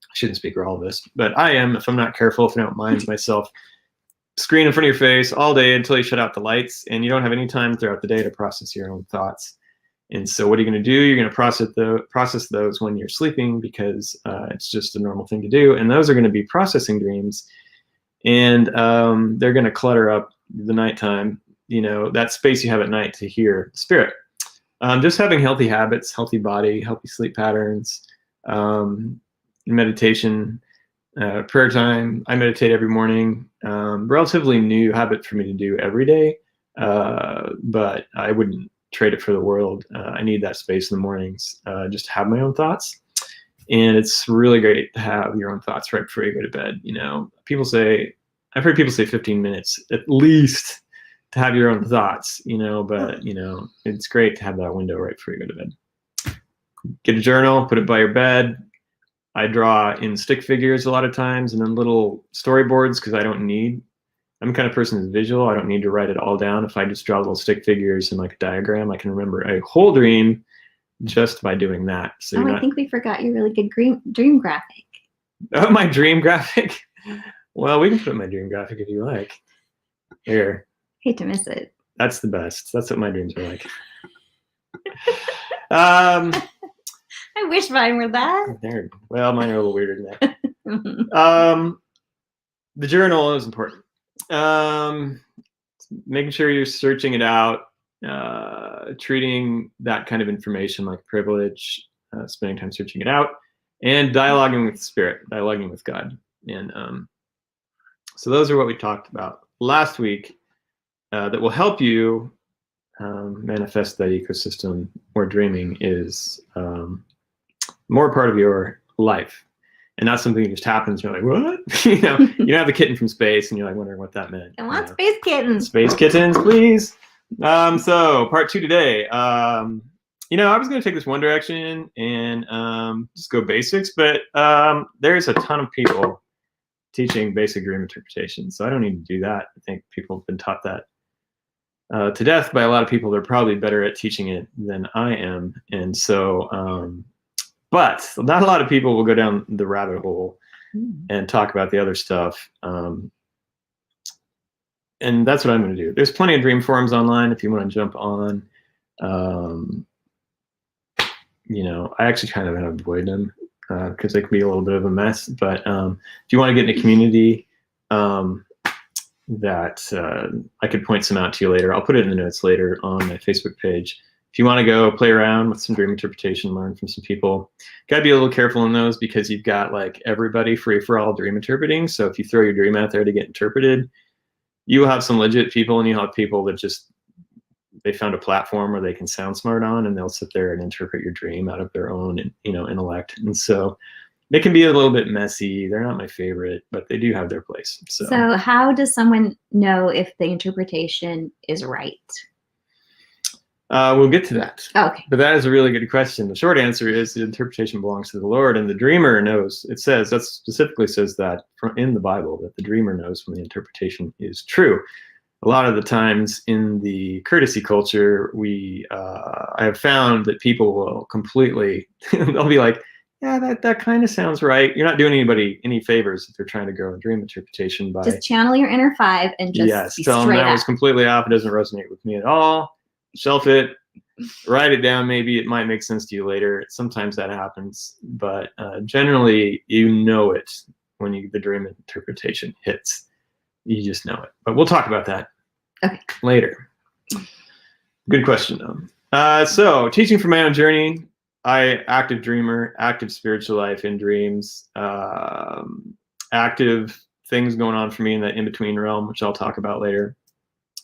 I shouldn't speak for all of us, but I am, if I'm not careful, if I don't mind myself. Screen in front of your face all day until you shut out the lights, and you don't have any time throughout the day to process your own thoughts. And so what are you going to do? You're going to process those when you're sleeping, because it's just a normal thing to do. And those are going to be processing dreams. And they're going to clutter up the nighttime, you know, that space you have at night to hear spirit. Just having healthy habits, healthy body, healthy sleep patterns, meditation, prayer time. I meditate every morning. Relatively new habit for me to do every day, but I wouldn't trade it for the world. I need that space in the mornings, just to have my own thoughts. And it's really great to have your own thoughts right before you go to bed. You know, I've heard people say 15 minutes at least to have your own thoughts, you know, but you know, it's great to have that window right before you go to bed. Get a journal, put it by your bed. I draw in stick figures a lot of times, and then little storyboards, because I'm the kind of person who's visual. I don't need to write it all down. If I just draw little stick figures and like a diagram, I can remember a whole dream just by doing that. So I think we forgot your really good dream graphic. Oh, my dream graphic? Well, we can put my dream graphic if you like. Here. Hate to miss it. That's the best. That's what my dreams are like. I wish mine were that. Well, mine are a little weirder than that. The journal is important. Making sure you're searching it out, treating that kind of information like privilege, spending time searching it out, and dialoguing with spirit, dialoguing with God. And so those are what we talked about last week that will help you manifest that ecosystem where dreaming is more part of your life. And not something that just happens. You're like, what? You know, you don't have the kitten from space, and you're like wondering what that meant. I want space kittens. Space kittens, please. So part 2 today. You know, I was going to take this one direction and just go basics, but there's a ton of people teaching basic dream interpretation, so I don't need to do that. I think people have been taught that to death by a lot of people. They're probably better at teaching it than I am, and so. But not a lot of people will go down the rabbit hole and talk about the other stuff. And that's what I'm going to do. There's plenty of dream forums online if you want to jump on. You know, I actually kind of avoid them because they can be a little bit of a mess. But if you want to get in a community that I could point some out to you later, I'll put it in the notes later on my Facebook page. If you want to go play around with some dream interpretation, learn from some people, got to be a little careful in those, because you've got like everybody free for all dream interpreting. So if you throw your dream out there to get interpreted, you will have some legit people, and you'll have people that just, they found a platform where they can sound smart on, and they'll sit there and interpret your dream out of their own, you know, intellect. And so it can be a little bit messy. They're not my favorite, but they do have their place. So how does someone know if the interpretation is right? We'll get to that. Okay. But that is a really good question. The short answer is the interpretation belongs to the Lord, and the dreamer knows. It says, that specifically says that in the Bible, that the dreamer knows when the interpretation is true. A lot of the times in the courtesy culture, I have found that people will completely, they'll be like, yeah, that kind of sounds right. You're not doing anybody any favors if they're trying to grow a dream interpretation by just channel your inner 5 and just be tell them that was completely off. It doesn't resonate with me at all. Shelf it, write it down. Maybe it might make sense to you later. Sometimes that happens, but generally you know it when the dream interpretation hits. You just know it. But we'll talk about that later. Good question though. So teaching from my own journey, active dreamer, active spiritual life in dreams, active things going on for me in that in-between realm, which I'll talk about later.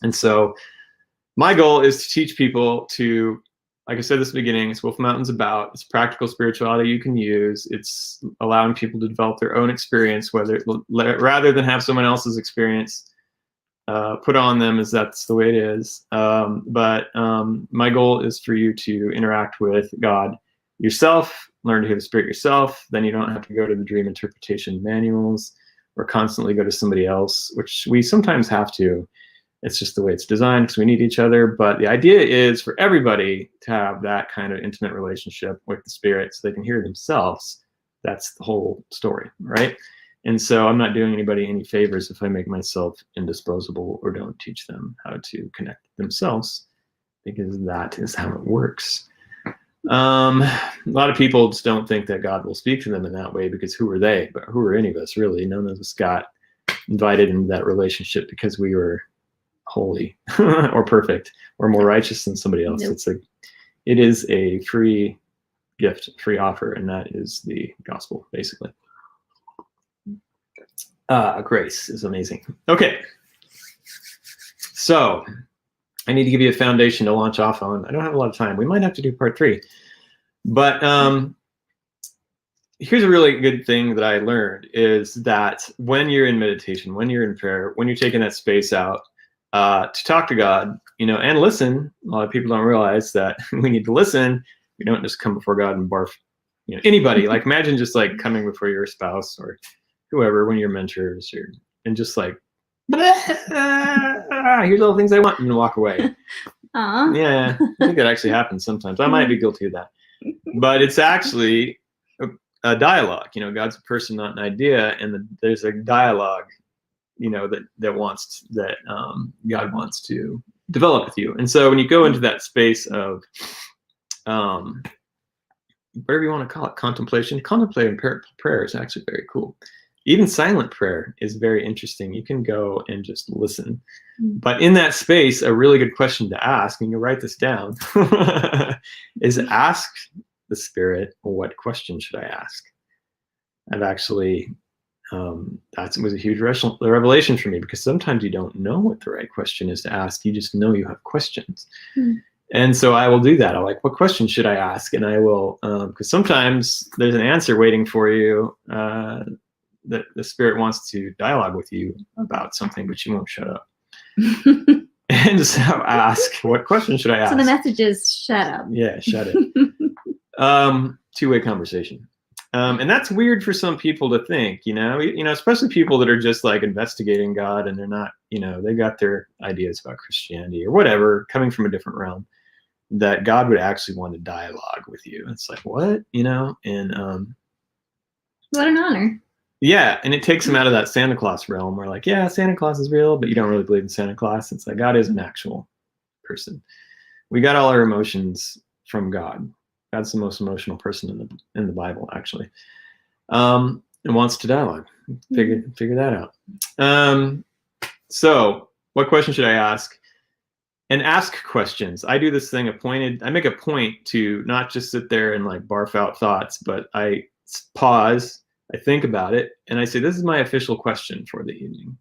And so my goal is to teach people to, like I said this at the beginning, it's Wolf Mountain's about, it's practical spirituality you can use. It's allowing people to develop their own experience, rather than have someone else's experience put on them, as that's the way it is. But my goal is for you to interact with God yourself, learn to hear the Spirit yourself. Then you don't have to go to the dream interpretation manuals or constantly go to somebody else, which we sometimes have to. It's just the way it's designed because we need each other. But the idea is for everybody to have that kind of intimate relationship with the Spirit so they can hear themselves. That's the whole story, right? And so I'm not doing anybody any favors if I make myself indisposable or don't teach them how to connect themselves, because that is how it works. A lot of people just don't think that God will speak to them in that way, because who are they? But who are any of us, really? None of us got invited into that relationship because we were holy or perfect or more righteous than somebody else. Nope. It is a free gift, free offer, and that is the gospel, basically. Grace is amazing. Okay, so I need to give you a foundation to launch off on. I don't have a lot of time. We might have to do part 3. But here's a really good thing that I learned is that when you're in meditation, when you're in prayer, when you're taking that space out to talk to God, and listen. A lot of people don't realize that we need to listen. We don't just come before God and barf, anybody. Like imagine just like coming before your spouse or whoever, one of your mentors, and just like, here's all the things I want, and walk away. Yeah, I think that actually happens sometimes. I might be guilty of that, but it's actually a dialogue. God's a person, not an idea, and there's a dialogue, that God wants to develop with you. And so when you go into that space of whatever you want to call it, contemplating prayer is actually very cool. Even silent prayer is very interesting. You can go and just listen. But in that space, a really good question to ask, and you write this down, is ask the Spirit, what question should I ask? I've actually, that was a huge revelation for me, because sometimes you don't know what the right question is to ask. You just know you have questions. And so I will do that. I'm like, what question should I ask? And I will, because sometimes there's an answer waiting for you, that the Spirit wants to dialogue with you about something, but you won't shut up. And so ask, what question should I ask? So the message is shut up. Yeah, shut it. Two-way conversation. And that's weird for some people to think, especially people that are just like investigating God, and they're not, they got their ideas about Christianity or whatever, coming from a different realm, that God would actually want to dialogue with you. It's like, what, and what an honor. Yeah, and it takes them out of that Santa Claus realm where like, yeah, Santa Claus is real, but you don't really believe in Santa Claus. It's like God is an actual person. We got all our emotions from God. God's the most emotional person in the Bible, actually, and wants to dialogue. Figure that out. So, what question should I ask? And ask questions. I do this thing I make a point to not just sit there and like barf out thoughts, but I pause. I think about it, and I say, this is my official question for the evening.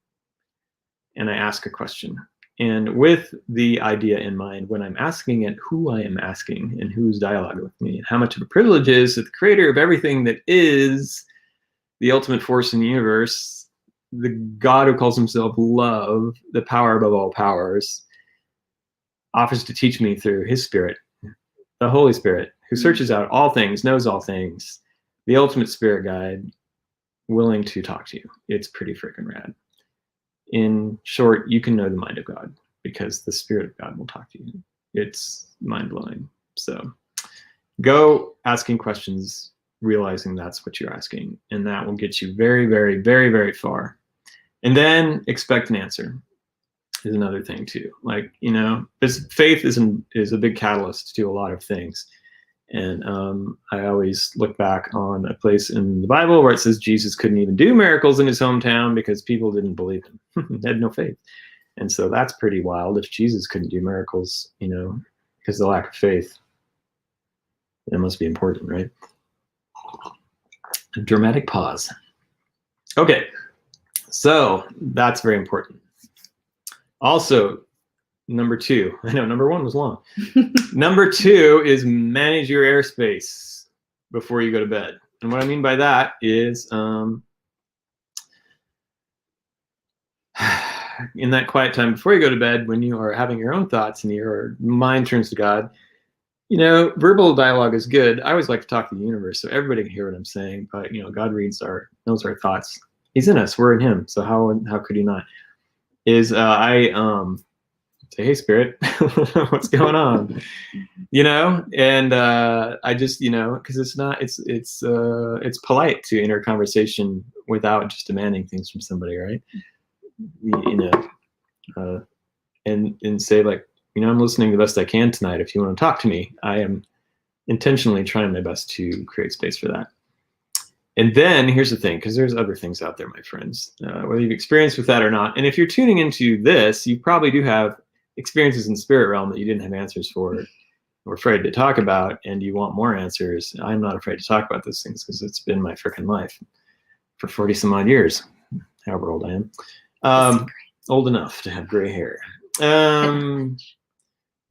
And I ask a question. And with the idea in mind, when I'm asking it, who I am asking and who's dialoguing with me, and how much of a privilege it is that the creator of everything that is the ultimate force in the universe, the God who calls himself love, the power above all powers, offers to teach me through his Spirit, the Holy Spirit, who searches out all things, knows all things, the ultimate spirit guide, willing to talk to you. It's pretty freaking rad. In short, you can know the mind of God because the Spirit of God will talk to you. It's mind-blowing. So go asking questions, realizing that's what you're asking, and that will get you very, very, very, very far. And then expect an answer is another thing too. Like, this faith is a big catalyst to a lot of things. And I always look back on a place in the Bible where it says Jesus couldn't even do miracles in his hometown because people didn't believe him. They had no faith. And so that's pretty wild. If Jesus couldn't do miracles, because of the lack of faith, that must be important, right? A dramatic pause. Okay. So that's very important. Also, number 2, I know number 1 was long. Number 2 is manage your airspace before you go to bed. And what I mean by that is in that quiet time before you go to bed, when you are having your own thoughts and your mind turns to God, verbal dialogue is good. I always like to talk to the universe so everybody can hear what I'm saying, but God knows our thoughts. He's in us, we're in him. So how could he not? I say, hey Spirit, what's going on? And I just, because it's polite to enter a conversation without just demanding things from somebody, right? And say like, I'm listening the best I can tonight. If you want to talk to me, I am intentionally trying my best to create space for that. And then here's the thing, because there's other things out there, my friends, whether you've experienced with that or not. And if you're tuning into this, you probably do have experiences in the spirit realm that you didn't have answers for or afraid to talk about, and you want more answers. I'm not afraid to talk about those things because it's been my freaking life for 40 some odd years, however old I am. Old enough to have gray hair.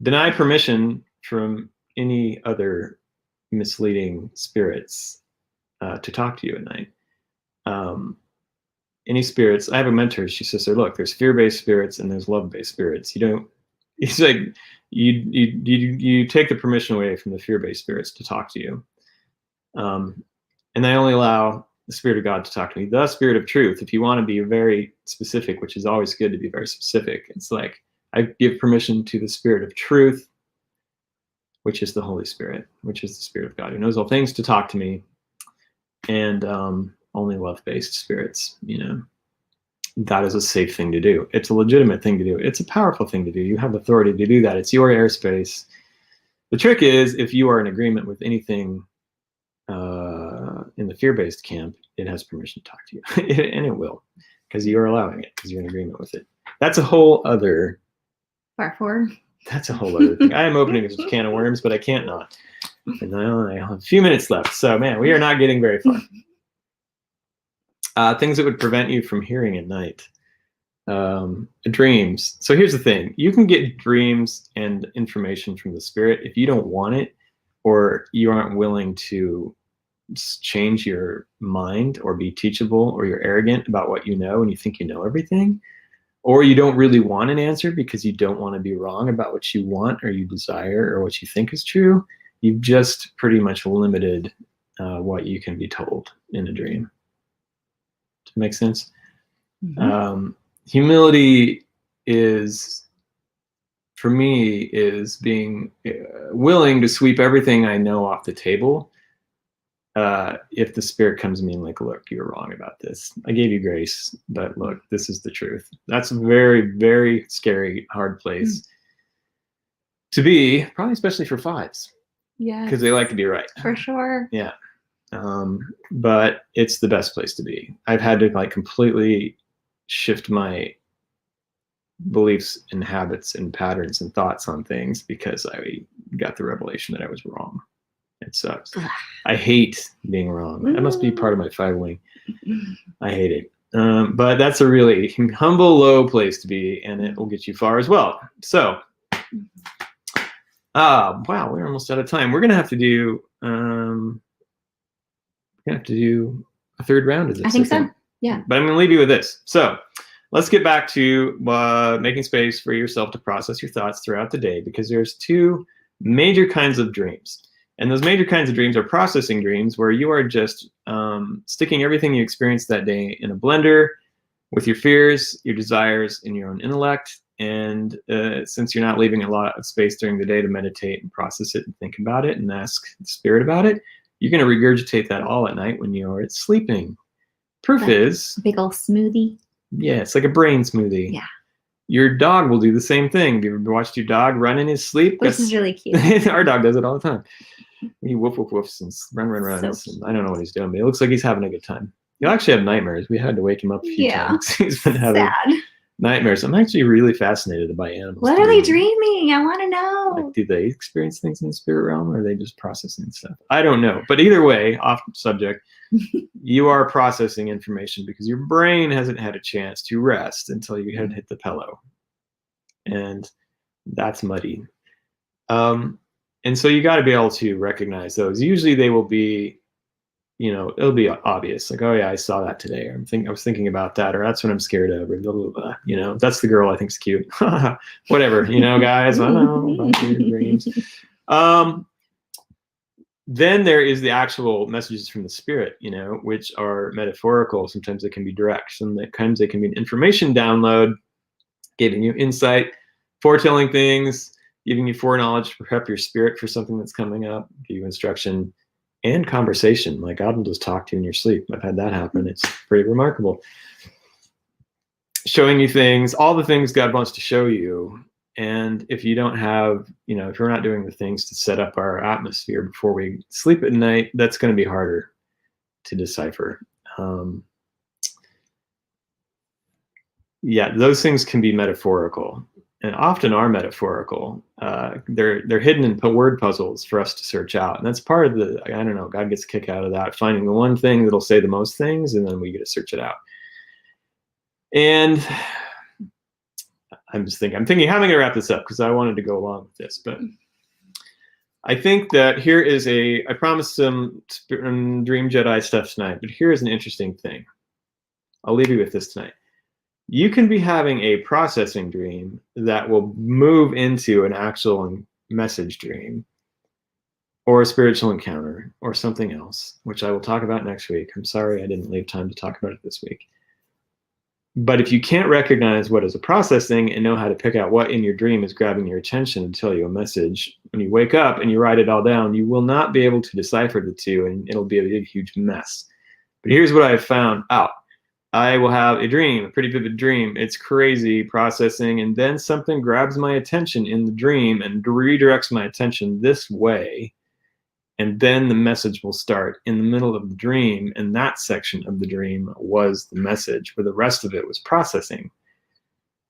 Deny permission from any other misleading spirits to talk to you at night. Any spirits, I have a mentor, she says, look, there's fear-based spirits and there's love-based spirits. It's like you take the permission away from the fear-based spirits to talk to you. And I only allow the Spirit of God to talk to me, the Spirit of truth. If you want to be very specific, which is always good to be very specific, it's like I give permission to the Spirit of truth, which is the Holy Spirit, which is the Spirit of God, who knows all things, to talk to me. And only love-based spirits, that is a safe thing to do. It's a legitimate thing to do. It's a powerful thing to do. You have authority to do that. It's your airspace. The trick is, if you are in agreement with anything in the fear-based camp, it has permission to talk to you. And it will, because you are allowing it, because you're in agreement with it. That's a whole other... That's a whole other thing. I am opening a can of worms, but I can't not. And I only have a few minutes left. So, man, we are not getting very far. Things that would prevent you from hearing at night. Dreams. So here's the thing. You can get dreams and information from the spirit if you don't want it, or you aren't willing to change your mind or be teachable, or you're arrogant about what you know and you think you know everything. Or you don't really want an answer because you don't want to be wrong about what you want or you desire or what you think is true. You've just pretty much limited what you can be told in a dream. Does that make sense? Mm-hmm. Humility is, for me, is being willing to sweep everything I know off the table. If the spirit comes to me and like, look, you're wrong about this. I gave you grace, but look, this is the truth. That's a very, very scary, hard place to be, probably especially for 5s. Yeah. Because they like to be right. For sure. Yeah. But it's the best place to be. I've had to like completely shift my beliefs and habits and patterns and thoughts on things because I got the revelation that I was wrong. It sucks. I hate being wrong. That must be part of my 5 wing. I hate it. But that's a really humble, low place to be, and it will get you far as well. So, wow, we're almost out of time. We're gonna have to do a 3rd round of this. I think so. Yeah. But I'm gonna leave you with this. So let's get back to making space for yourself to process your thoughts throughout the day, because there's 2 major kinds of dreams. And those major kinds of dreams are processing dreams, where you are just sticking everything you experienced that day in a blender with your fears, your desires, and your own intellect. And since you're not leaving a lot of space during the day to meditate and process it and think about it and ask the spirit about it, you're going to regurgitate that all at night when you're sleeping. Proof is... a big old smoothie. Yeah, it's like a brain smoothie. Yeah. Your dog will do the same thing. Have you ever watched your dog run in his sleep? Which is really cute. Our dog does it all the time. He woof, woof, woofs and runs. So And I don't know what he's doing, but it looks like he's having a good time. He'll actually have nightmares. We had to wake him up a few times. He's been having nightmares. I'm actually really fascinated by animals. What are they dreaming? I want to know. Like, do they experience things in the spirit realm, or are they just processing stuff? I don't know. But either way, off subject, You are processing information because your brain hasn't had a chance to rest until you had hit the pillow. And that's muddy. And so you got to be able to recognize those. Usually they will be, it'll be obvious. Like, oh yeah, I saw that today. Or I was thinking about that, or that's what I'm scared of, or blah, blah, blah. That's the girl I think's cute. Whatever, guys, I know about your dreams. Then there is the actual messages from the spirit, which are metaphorical. Sometimes they can be direct. Sometimes they can be an information download, giving you insight, foretelling things, giving you foreknowledge to prep your spirit for something that's coming up, give you instruction and conversation. Like God will just talk to you in your sleep. I've had that happen. It's pretty remarkable. Showing you things, all the things God wants to show you. And if you don't have, if you're not doing the things to set up our atmosphere before we sleep at night, that's going to be harder to decipher. Yeah, those things can be metaphorical, and often are metaphorical. They're hidden in word puzzles for us to search out, and that's part of the, I don't know, God gets a kick out of that, finding the one thing that'll say the most things, and then we get to search it out. And I'm thinking how am I going to wrap this up, because I wanted to go along with this, but I think that here is I promised some Dream Jedi stuff tonight, but here's an interesting thing. I'll leave you with this tonight. You can be having a processing dream that will move into an actual message dream or a spiritual encounter or something else, which I will talk about next week. I'm sorry I didn't leave time to talk about it this week. But if you can't recognize what is a processing and know how to pick out what in your dream is grabbing your attention and tell you a message, when you wake up and you write it all down, you will not be able to decipher the two, and it'll be a big, huge mess. But here's what I've found out. I will have a dream, a pretty vivid dream. It's crazy processing, and then something grabs my attention in the dream and redirects my attention this way. And then the message will start in the middle of the dream, and that section of the dream was the message, where the rest of it was processing.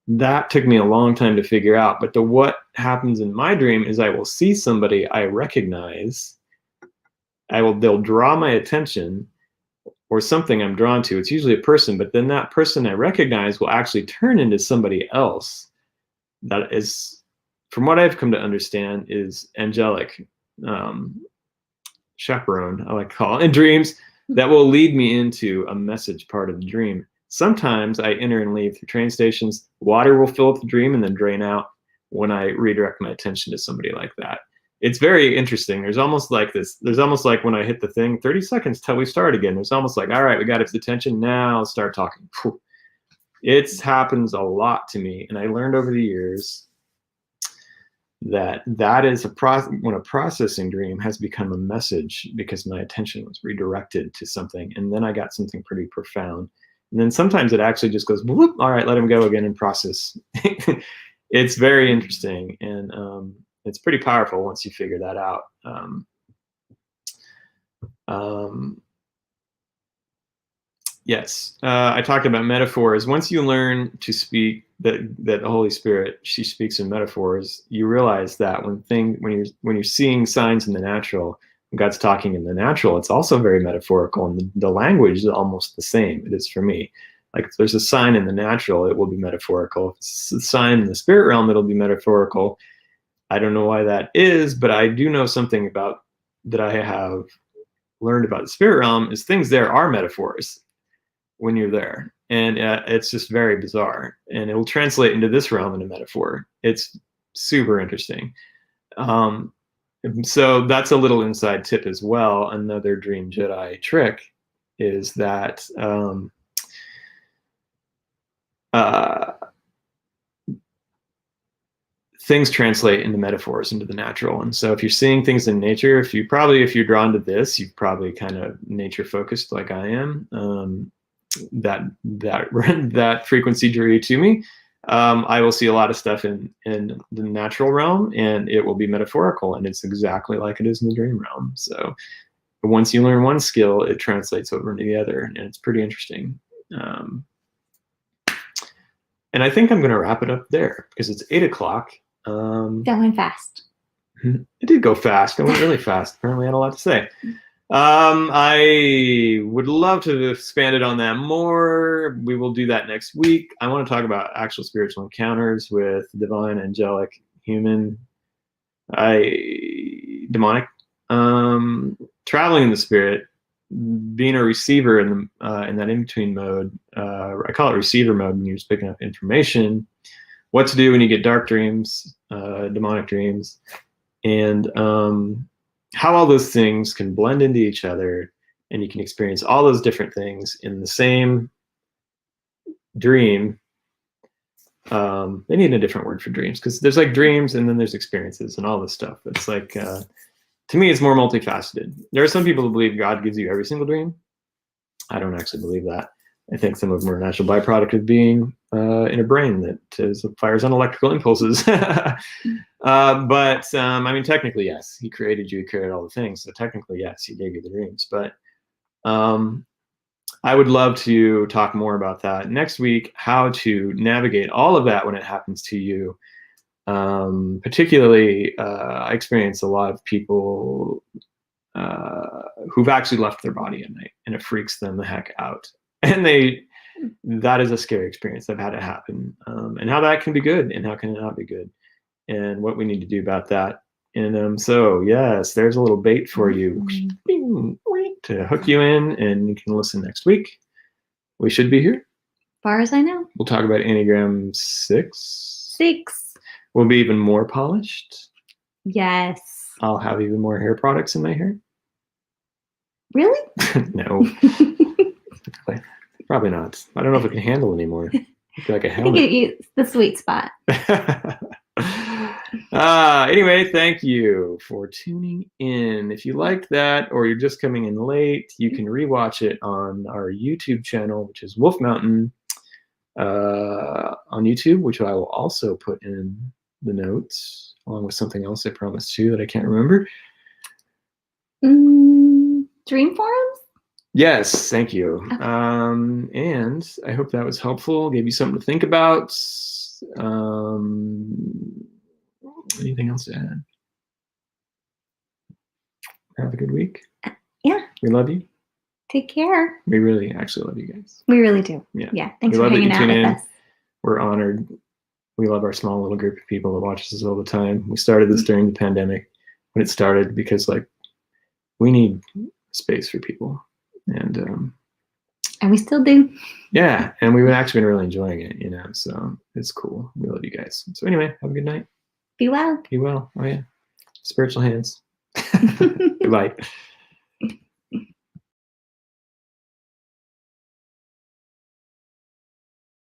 That took me a long time to figure out, but what happens in my dream is I will see somebody I recognize. They'll draw my attention, or something I'm drawn to. It's usually a person, but then that person I recognize will actually turn into somebody else that is, from what I've come to understand, is angelic, chaperone, I like to call it, in dreams, that will lead me into a message part of the dream. Sometimes I enter and leave through train stations. Water will fill up the dream and then drain out when I redirect my attention to somebody like that. It's very interesting. There's almost like when I hit the thing, 30 seconds till we start again. It's almost like, all right, we got its attention, now I'll start talking. It happens a lot to me. And I learned over the years that is when a processing dream has become a message, because my attention was redirected to something. And then I got something pretty profound. And then sometimes it actually just goes, whoop, all right, let him go again and process. It's very interesting. And, it's pretty powerful once you figure that out. Yes, I talked about metaphors. Once you learn to speak that the Holy Spirit, she speaks in metaphors, you realize that when you're seeing signs in the natural, when God's talking in the natural, it's also very metaphorical, and the language is almost the same. It is for me. Like if there's a sign in the natural, it will be metaphorical. If it's a sign in the spirit realm, it'll be metaphorical. I don't know why that is, but I do know something about that I have learned about the spirit realm is things there are metaphors when you're there. And it's just very bizarre. And it will translate into this realm in a metaphor. It's super interesting. So that's a little inside tip as well. Another Dream Jedi trick is that things translate into metaphors, into the natural. And so if you're seeing things in nature, if you're drawn to this, you've probably kind of nature focused like I am. That frequency drew you to me. I will see a lot of stuff in the natural realm, and it will be metaphorical, and it's exactly like it is in the dream realm. So once you learn one skill, it translates over into the other, and it's pretty interesting. And I think I'm going to wrap it up there because it's 8 o'clock. That went fast. It did go fast. It went really fast. Apparently I had a lot to say. I would love to expand it on that more. We will do that next week. I want to talk about actual spiritual encounters with divine, angelic, human, demonic, traveling in the spirit, being a receiver in that in-between mode. I call it receiver mode when you're just picking up information, what to do when you get dark dreams, demonic dreams, and how all those things can blend into each other, and you can experience all those different things in the same dream. They need a different word for dreams, because there's like dreams and then there's experiences and all this stuff. It's like, to me, it's more multifaceted. There are some people who believe God gives you every single dream. I don't actually believe that. I think some of them are a natural byproduct of being in a brain that fires on electrical impulses. But I mean, technically, yes, he created you, he created all the things. So technically, yes, he gave you the dreams. But I would love to talk more about that next week, how to navigate all of that when it happens to you. Particularly, I experience a lot of people who've actually left their body at night, and it freaks them the heck out. And that is a scary experience. I've had it happen, and how that can be good and how can it not be good, and what we need to do about that. And so yes, there's a little bait for you to hook you in, and you can listen next week. We should be here. As far as I know. We'll talk about Enneagram 6. 6. We'll be even more polished. Yes. I'll have even more hair products in my hair. Really? No. Probably not. I don't know if it can handle anymore. Like a helmet. I think it's the sweet spot. Anyway, thank you for tuning in. If you liked that, or you're just coming in late, you can rewatch it on our YouTube channel, which is Wolf Mountain on YouTube, which I will also put in the notes, along with something else I promised you that I can't remember. Dream forums? Yes, thank you. Okay. And I hope that was helpful, gave you something to think about. Anything else to add? Have a good week. Yeah. We love you. Take care. We really actually love you guys. We really do. Yeah. Yeah. Thanks for hanging out with us. We're honored. We love our small little group of people that watch us all the time. We started this during the pandemic when it started, because like we need space for people. And we still do. Yeah, and we've actually been really enjoying it, so it's cool. We love you guys. So anyway, have a good night. Be well. Be well. Oh yeah. Spiritual hands. Goodbye.